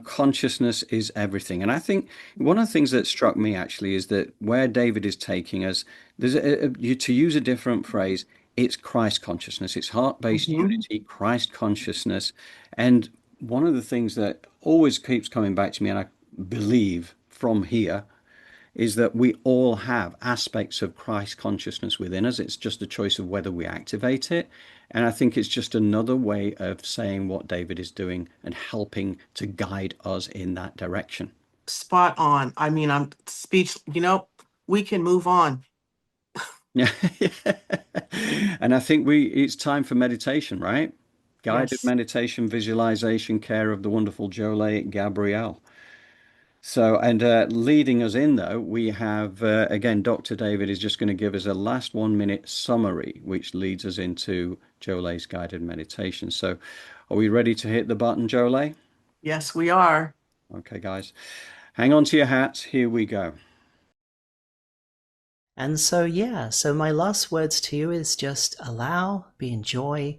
Consciousness is everything. And I think one of the things that struck me actually is that where David is taking us, to use a different phrase, it's Christ consciousness, it's heart-based Mhm. unity, Christ consciousness. And one of the things that always keeps coming back to me, and I believe from here, is that we all have aspects of Christ consciousness within us. It's just a choice of whether we activate it. And I think it's just another way of saying what David is doing and helping to guide us in that direction. Spot on. I mean, I'm speech, we can move on. Yeah. And I think it's time for meditation, right? Guided Yes. meditation, visualization, care of the wonderful Jolie Gabrielle. So, and leading us in, though, we have, again, Dr. David is just going to give us a last 1 minute summary, which leads us into Jolie's guided meditation. So, are we ready to hit the button, Jolie? Yes, we are. Okay, guys, hang on to your hats. Here we go. And so, yeah, so my last words to you is just allow, be in joy,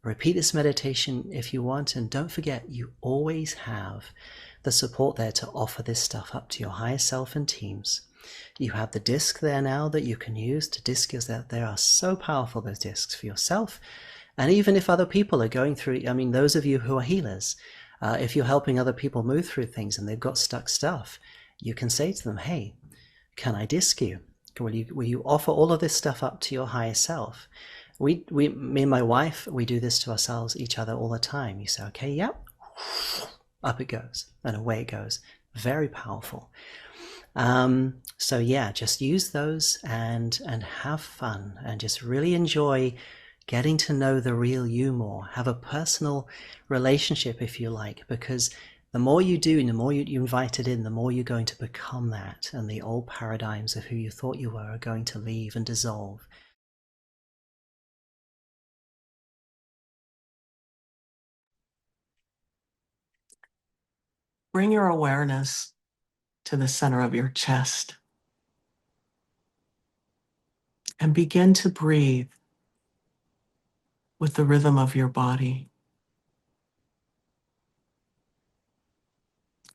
repeat this meditation if you want, and don't forget you always have the support there to offer this stuff up to your higher self and teams. You have the disc there now that you can use. The disc is that they are so powerful, those discs, for yourself. And even if other people are going through, I mean, those of you who are healers, if you're helping other people move through things and they've got stuck stuff, you can say to them, hey, can I disc you? Will you offer all of this stuff up to your higher self? Me and my wife, we do this to ourselves, each other all the time. You say, okay, yep, up it goes, and away it goes. Very powerful. So yeah, just use those and have fun and just really enjoy getting to know the real you more. Have a personal relationship, if you like, because the more you do and the more you invite it in, the more you're going to become that, and the old paradigms of who you thought you were are going to leave and dissolve. Bring your awareness to the center of your chest and begin to breathe with the rhythm of your body.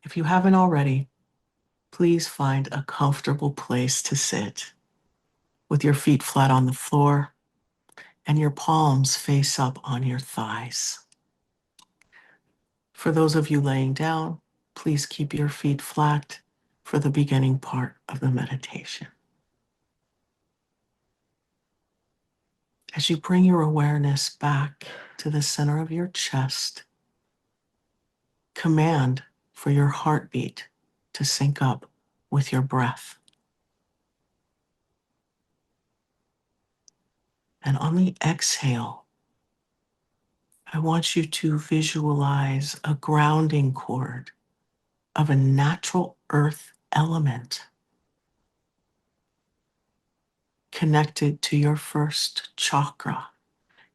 If you haven't already, please find a comfortable place to sit with your feet flat on the floor and your palms face up on your thighs. For those of you laying down, please keep your feet flat for the beginning part of the meditation. As you bring your awareness back to the center of your chest, command for your heartbeat to sync up with your breath. And on the exhale, I want you to visualize a grounding cord of a natural earth element connected to your first chakra.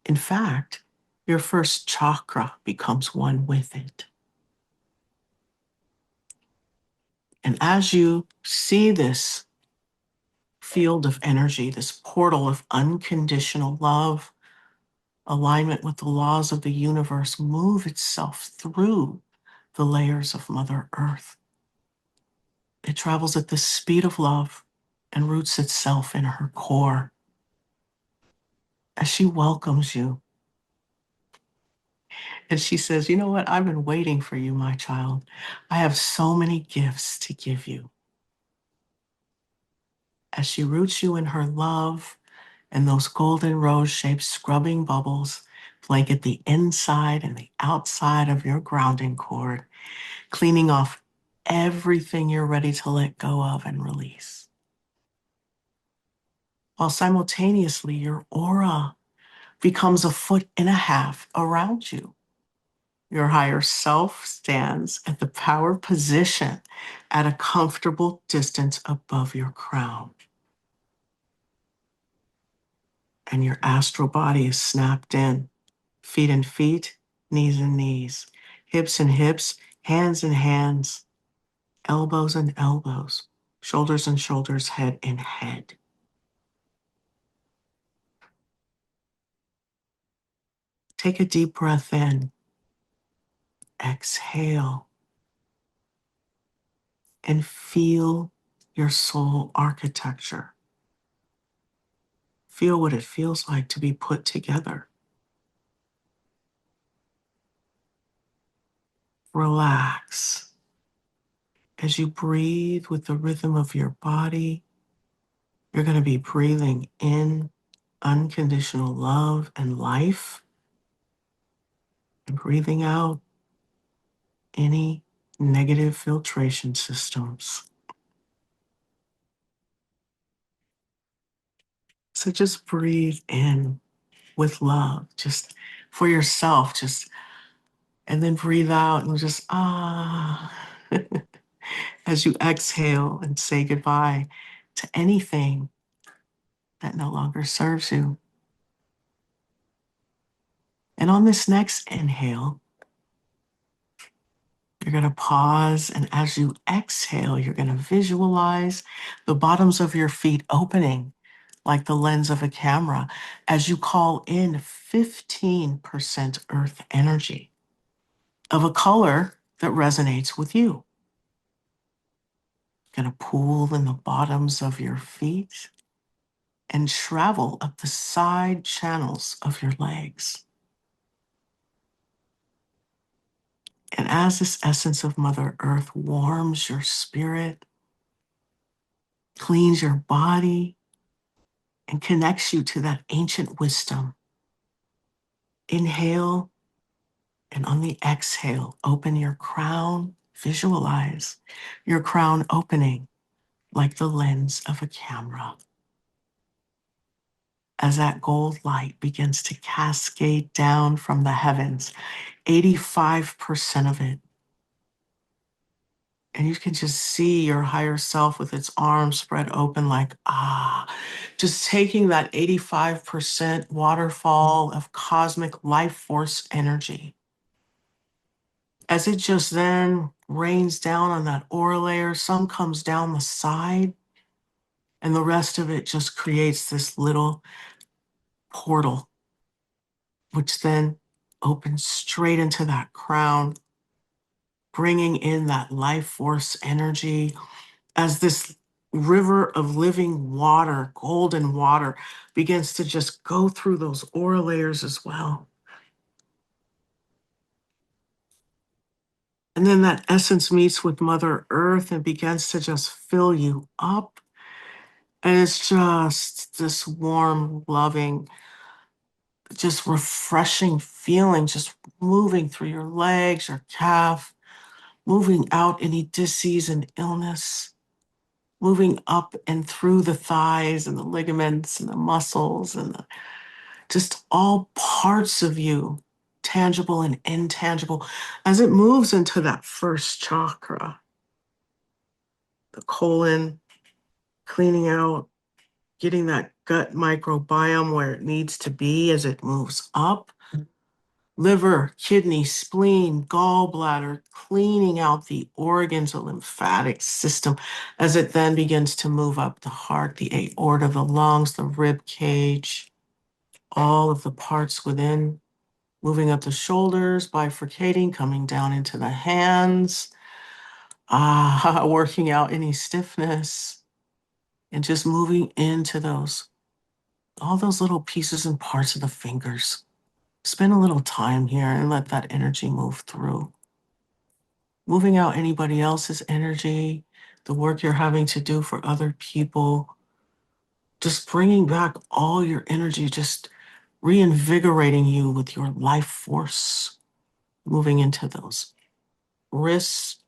In fact, your first chakra becomes one with it. And as you see this field of energy, this portal of unconditional love, alignment with the laws of the universe, move itself through the layers of Mother Earth, it travels at the speed of love and roots itself in her core as she welcomes you. And she says, you know what? I've been waiting for you, my child. I have so many gifts to give you. As she roots you in her love, and those golden rose-shaped scrubbing bubbles blanket the inside and the outside of your grounding cord, cleaning off everything you're ready to let go of and release. While simultaneously, your aura becomes 1.5 feet around you. Your higher self stands at the power position at a comfortable distance above your crown. And your astral body is snapped in, feet and feet, knees and knees, hips and hips, hands and hands, elbows and elbows, shoulders and shoulders, head and head. Take a deep breath in, exhale, and feel your soul architecture. Feel what it feels like to be put together. Relax. As you breathe with the rhythm of your body, you're going to be breathing in unconditional love and life, and breathing out any negative filtration systems. So just breathe in with love, just for yourself, and then breathe out and just as you exhale and say goodbye to anything that no longer serves you. And on this next inhale, you're going to pause, and as you exhale, you're going to visualize the bottoms of your feet opening like the lens of a camera as you call in 15% earth energy of a color that resonates with you. You're going to pool in the bottoms of your feet and travel up the side channels of your legs. And as this essence of Mother Earth warms your spirit, cleans your body, and connects you to that ancient wisdom, inhale, and on the exhale, open your crown. Visualize your crown opening like the lens of a camera. As that gold light begins to cascade down from the heavens, 85% of it. And you can just see your higher self with its arms spread open like, just taking that 85% waterfall of cosmic life force energy. As it just then rains down on that aura layer, some comes down the side, and the rest of it just creates this little portal, which then opens straight into that crown, bringing in that life force energy as this river of living water, golden water, begins to just go through those aura layers as well. And then that essence meets with Mother Earth and begins to just fill you up. And it's just this warm, loving, just refreshing feeling, just moving through your legs, your calf, moving out any disease and illness, moving up and through the thighs and the ligaments and the muscles and just all parts of you, tangible and intangible, as it moves into that first chakra, the colon, cleaning out, getting that gut microbiome where it needs to be as it moves up. Liver, kidney, spleen, gallbladder, cleaning out the organs, the lymphatic system, as it then begins to move up the heart, the aorta, the lungs, the rib cage, all of the parts within, moving up the shoulders, bifurcating, coming down into the hands, working out any stiffness, and just moving into all those little pieces and parts of the fingers. Spend a little time here and let that energy move through. Moving out anybody else's energy, the work you're having to do for other people, just bringing back all your energy, just reinvigorating you with your life force, moving into those wrists,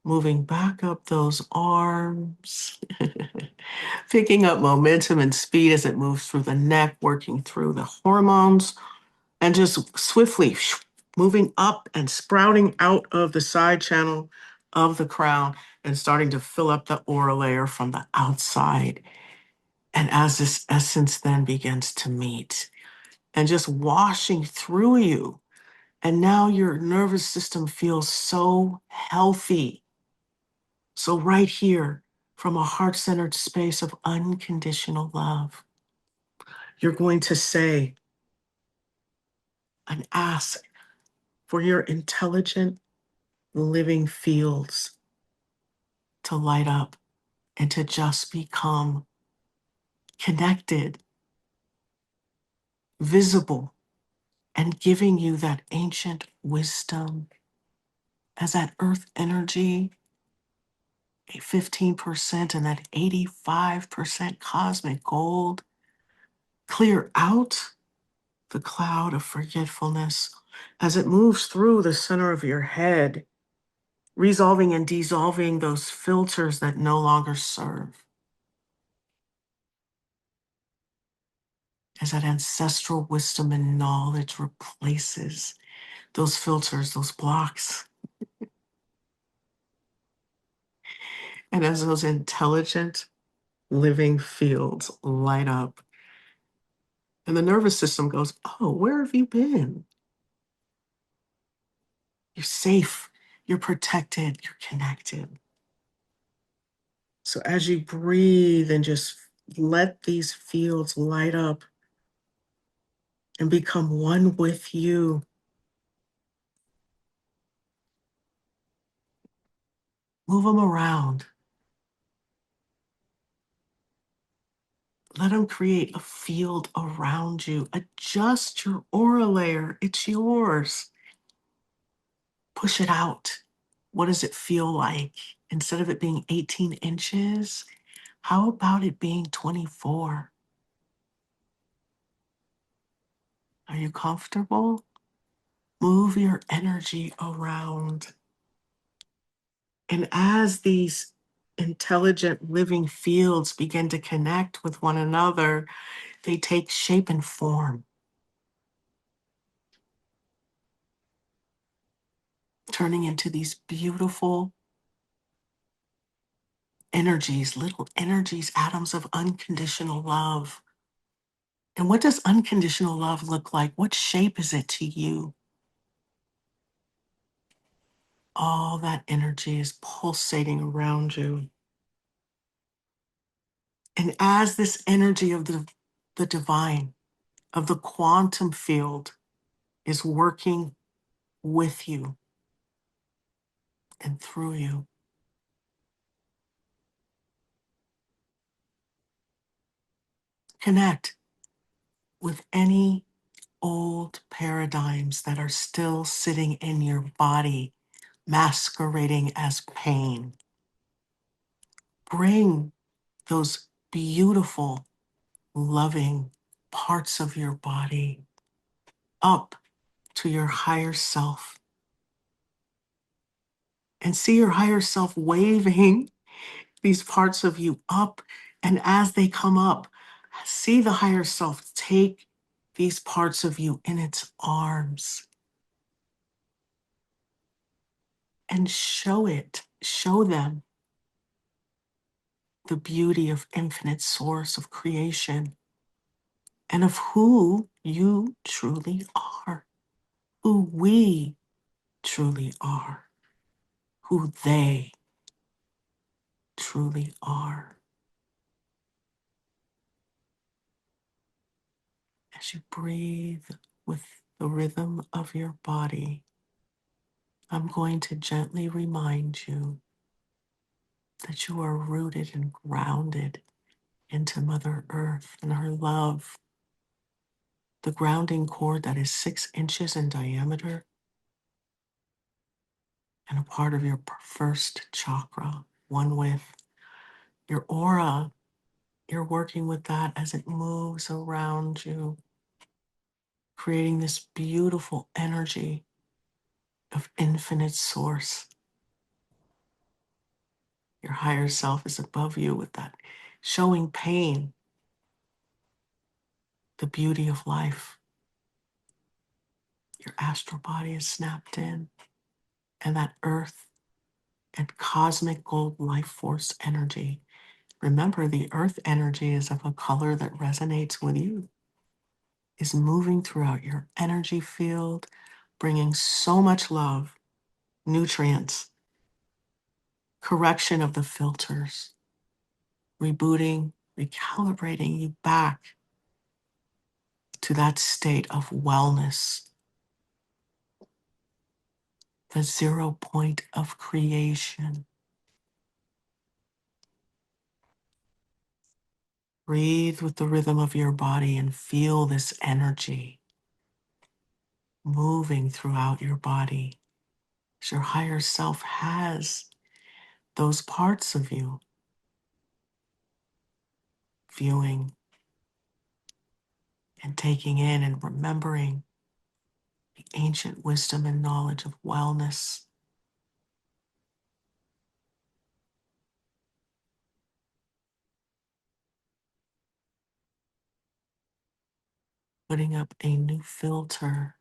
moving back up those arms, picking up momentum and speed as it moves through the neck, working through the hormones, and just swiftly moving up and sprouting out of the side channel of the crown and starting to fill up the aura layer from the outside. And as this essence then begins to meet and just washing through you, and now your nervous system feels so healthy. So right here, from a heart-centered space of unconditional love, you're going to say and ask for your intelligent living fields to light up and to just become connected, visible, and giving you that ancient wisdom as that earth energy, a 15% and that 85% cosmic gold, clear out the cloud of forgetfulness as it moves through the center of your head, resolving and dissolving those filters that no longer serve. As that ancestral wisdom and knowledge replaces those filters, those blocks. And as those intelligent living fields light up, and the nervous system goes, oh, where have you been? You're safe, you're protected, you're connected. So as you breathe and just let these fields light up and become one with you, move them around. Let them create a field around you. Adjust your aura layer. It's yours. Push it out. What does it feel like? Instead of it being 18 inches, how about it being 24? Are you comfortable? Move your energy around. And as these intelligent living fields begin to connect with one another, they take shape and form, turning into these beautiful energies, little energies, atoms of unconditional love. And what does unconditional love look like? What shape is it to you? All that energy is pulsating around you. And as this energy of the divine, of the quantum field, is working with you and through you, connect with any old paradigms that are still sitting in your body, masquerading as pain. Bring those beautiful, loving parts of your body up to your higher self and see your higher self waving these parts of you up. And as they come up, see the higher self take these parts of you in its arms and show them the beauty of infinite source of creation and of who you truly are, who we truly are, who they truly are. As you breathe with the rhythm of your body, I'm going to gently remind you that you are rooted and grounded into Mother Earth and her love, the grounding cord that is 6 inches in diameter and a part of your first chakra, one with your aura. You're working with that as it moves around you, creating this beautiful energy of infinite source. Your higher self is above you with that, showing pain, the beauty of life. Your astral body is snapped in, and that earth and cosmic gold life force energy. Remember, the earth energy is of a color that resonates with you, is moving throughout your energy field, bringing so much love, nutrients, correction of the filters, rebooting, recalibrating you back to that state of wellness, the 0 point of creation. Breathe with the rhythm of your body and feel this energy moving throughout your body. As your higher self has those parts of you viewing and taking in and remembering the ancient wisdom and knowledge of wellness, putting up a new filter,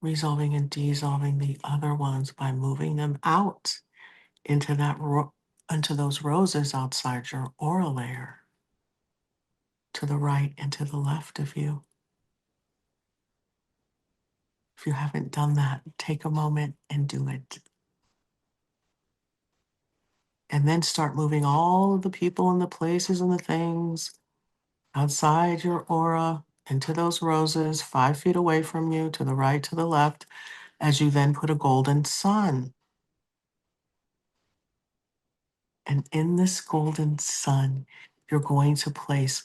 resolving and dissolving the other ones by moving them out into into those roses outside your aura layer, to the right and to the left of you. If you haven't done that, take a moment and do it. And then start moving all of the people and the places and the things outside your aura into those roses 5 feet away from you, to the right, to the left, as you then put a golden sun. And in this golden sun, you're going to place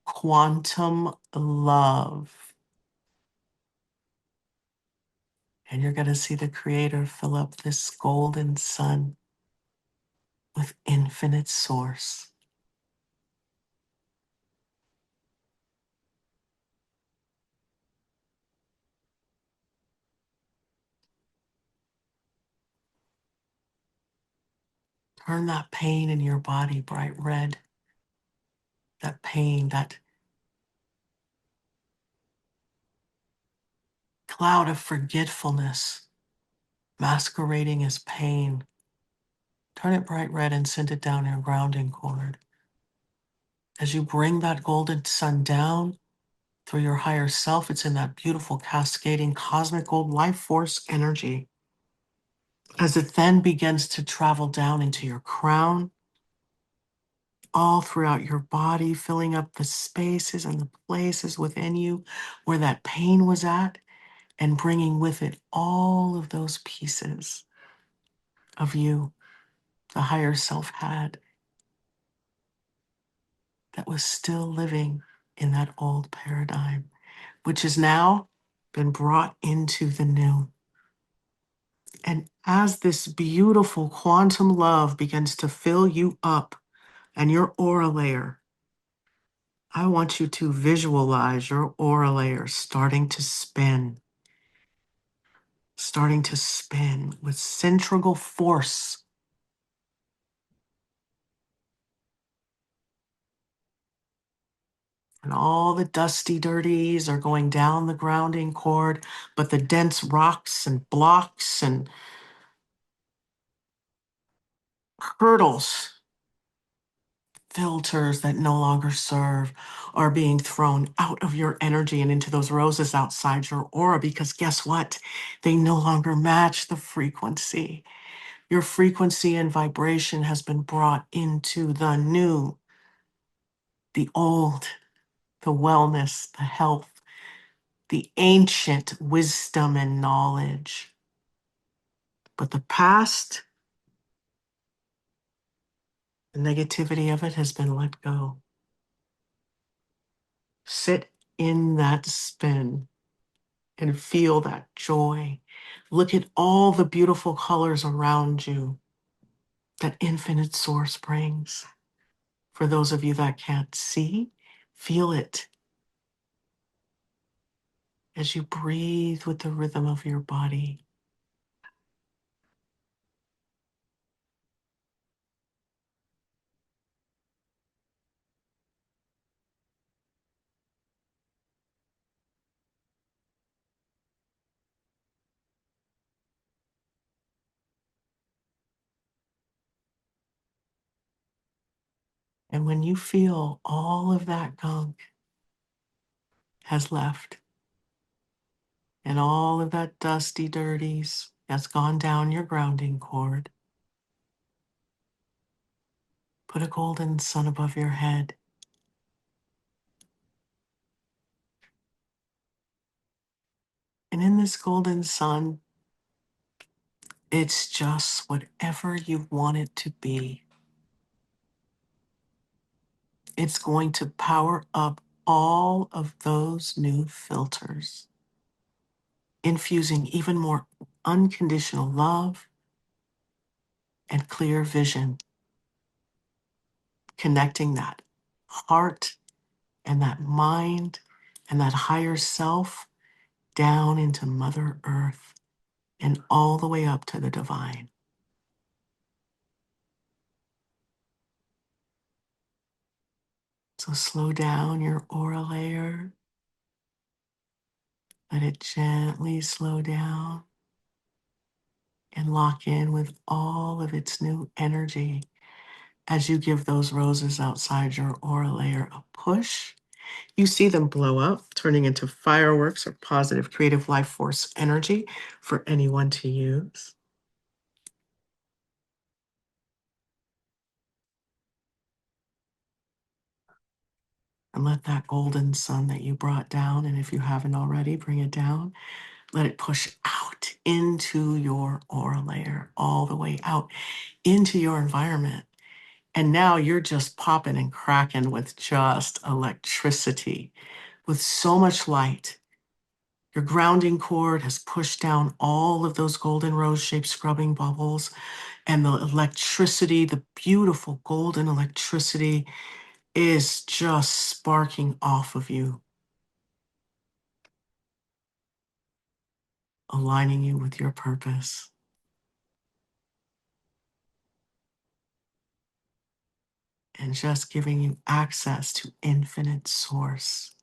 quantum love. And you're going to see the Creator fill up this golden sun with infinite source. Turn that pain in your body bright red. That pain, that cloud of forgetfulness masquerading as pain. Turn it bright red and send it down your grounding cord. As you bring that golden sun down through your higher self, it's in that beautiful cascading cosmic gold life force energy. As it then begins to travel down into your crown, all throughout your body, filling up the spaces and the places within you where that pain was at, and bringing with it all of those pieces of you the higher self had that was still living in that old paradigm, which has now been brought into the new. And as this beautiful quantum love begins to fill you up and your aura layer, I want you to visualize your aura layer starting to spin with centrifugal force. And all the dusty dirties are going down the grounding cord, but the dense rocks and blocks and hurdles filters that no longer serve are being thrown out of your energy and into those roses outside your aura, because guess what? They no longer match the frequency. Your frequency and vibration has been brought into the new, the old, the wellness, the health, the ancient wisdom and knowledge. But the past, the negativity of it has been let go. Sit in that spin and feel that joy. Look at all the beautiful colors around you that infinite source brings. For those of you that can't see, feel it as you breathe with the rhythm of your body. And when you feel all of that gunk has left and all of that dusty dirties has gone down your grounding cord, put a golden sun above your head. And in this golden sun, it's just whatever you want it to be. It's going to power up all of those new filters, infusing even more unconditional love and clear vision, connecting that heart and that mind and that higher self down into Mother Earth and all the way up to the divine. So slow down your aura layer. Let it gently slow down and lock in with all of its new energy as you give those roses outside your aura layer a push. You see them blow up, turning into fireworks or positive creative life force energy for anyone to use. And let that golden sun that you brought down, and if you haven't already, bring it down. Let it push out into your aura layer, all the way out into your environment. And now you're just popping and cracking with just electricity, with so much light. Your grounding cord has pushed down all of those golden rose-shaped scrubbing bubbles, and the electricity, the beautiful golden electricity, is just sparking off of you, aligning you with your purpose. And just giving you access to infinite source.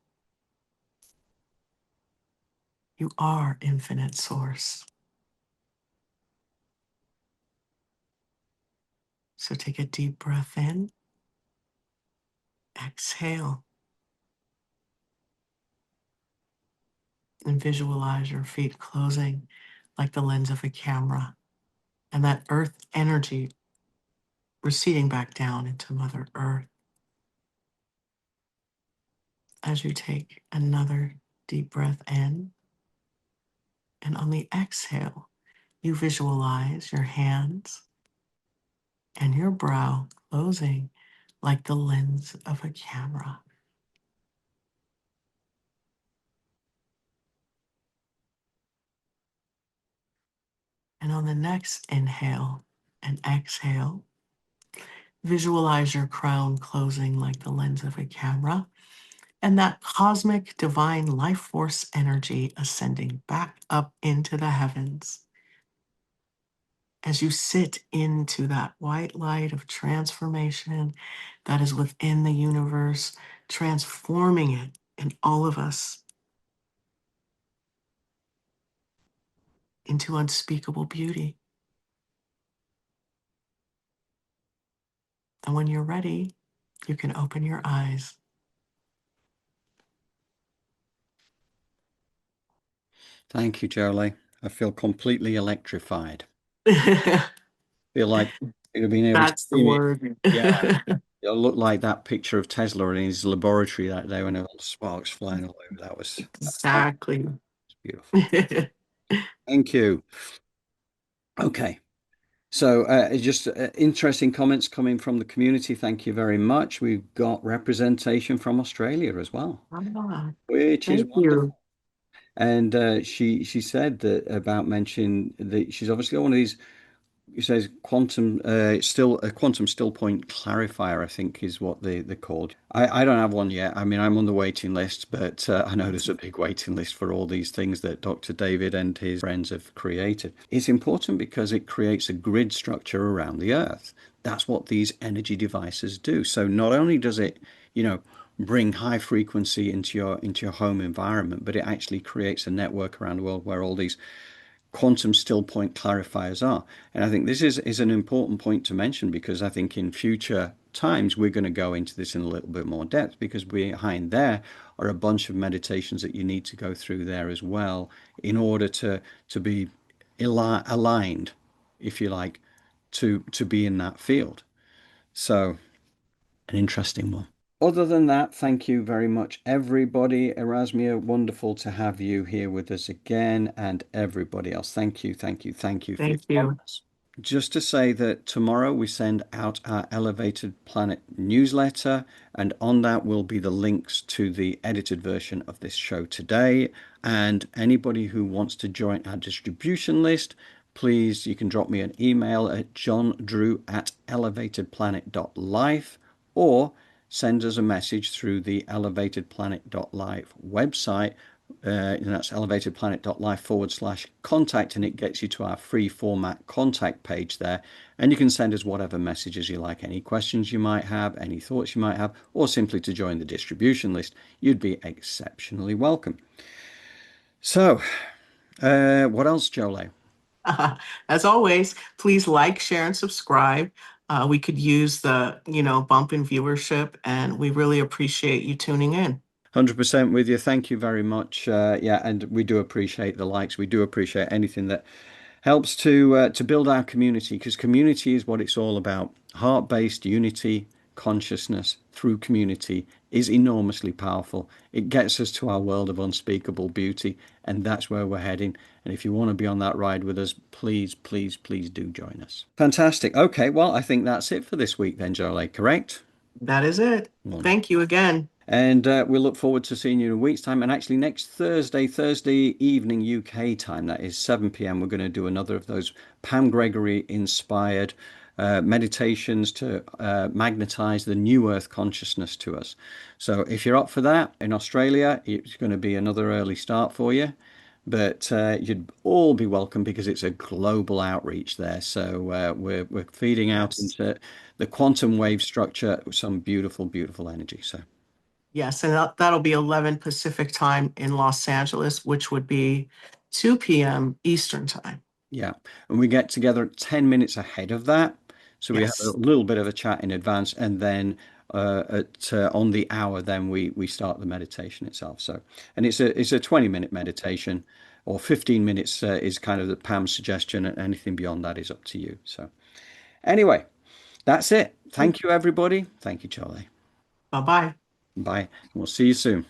You are infinite source. So take a deep breath in, exhale, and visualize your feet closing like the lens of a camera, and that earth energy receding back down into Mother Earth. As you take another deep breath in, and on the exhale, you visualize your hands and your brow closing like the lens of a camera. And on the next inhale and exhale, visualize your crown closing like the lens of a camera, and that cosmic divine life force energy ascending back up into the heavens. As you sit into that white light of transformation that is within the universe, transforming it in all of us into unspeakable beauty. And when you're ready, You can open your eyes. Thank you, Jolie. I feel completely electrified. Feel like you'd have been able to That's the see me. word. Yeah, it looked like that picture of Tesla in his laboratory that day when all the sparks flying all over. That was Exactly. beautiful. Thank you. Okay. So just interesting comments coming from the community. Thank you very much. We've got representation from Australia as well, Ah, which is thank wonderful. you. And she said that about mentioning that she's obviously got one of these. It says quantum, still a quantum still point clarifier, I think is what they're called. I don't have one yet. I mean, I'm on the waiting list, but I know there's a big waiting list for all these things that Dr. David and his friends have created. It's important because it creates a grid structure around the Earth. That's what these energy devices do. So not only does it, you know, bring high frequency into your home environment, but it actually creates a network around the world where all these quantum still point clarifiers are. And I think this is an important point to mention because I think in future times we're going to go into this in a little bit more depth because behind there are a bunch of meditations that you need to go through there as well in order to be aligned, if you like, to be in that field. So an interesting one. Other than that, thank you very much, everybody. Erasmia, wonderful to have you here with us again, and everybody else. Thank you, thank you, thank you for your Thank you. comments. Just to say that tomorrow we send out our Elevated Planet newsletter, and on that will be the links to the edited version of this show today. And anybody who wants to join our distribution list, please, you can drop me an email at johndrew@elevatedplanet.life or send us a message through the elevatedplanet.life website. And that's elevatedplanet.life/contact, and it gets you to our free format contact page there. And you can send us whatever messages you like, any questions you might have, any thoughts you might have, or simply to join the distribution list. You'd be exceptionally welcome. So, what else, Jolie? As always, please like, share, and subscribe. We could use the, bump in viewership, and we really appreciate you tuning in. 100% with you. Thank you very much. Yeah, and we do appreciate the likes. We do appreciate anything that helps to build our community because community is what it's all about. Heart-based unity, consciousness through community is enormously powerful. It gets us to our world of unspeakable beauty, and that's where we're heading. And if you want to be on that ride with us, please, please, please do join us. Fantastic. Okay, well, I think that's it for this week then, Jolie, correct? That is it. Wonderful. Thank you again. And we'll look forward to seeing you in a week's time. And actually, next Thursday evening UK time, that is 7 p.m., we're going to do another of those Pam Gregory inspired meditations to magnetize the new earth consciousness to us. So if you're up for that in Australia, it's going to be another early start for you. But you'd all be welcome because it's a global outreach there. So we're feeding out Yes. into the quantum wave structure with some beautiful, beautiful energy. So. Yes, and that'll be 11 Pacific time in Los Angeles, which would be 2 p.m. Eastern time. Yeah, and we get together 10 minutes ahead of that. So we have a Yes. little bit of a chat in advance, and then on the hour, then we start the meditation itself. So, and it's a 20-minute meditation, or 15 minutes is kind of the Pam's suggestion, and anything beyond that is up to you. So, anyway, that's it. Thank you, everybody. Thank you, Charlie. Bye-bye. Bye. We'll see you soon.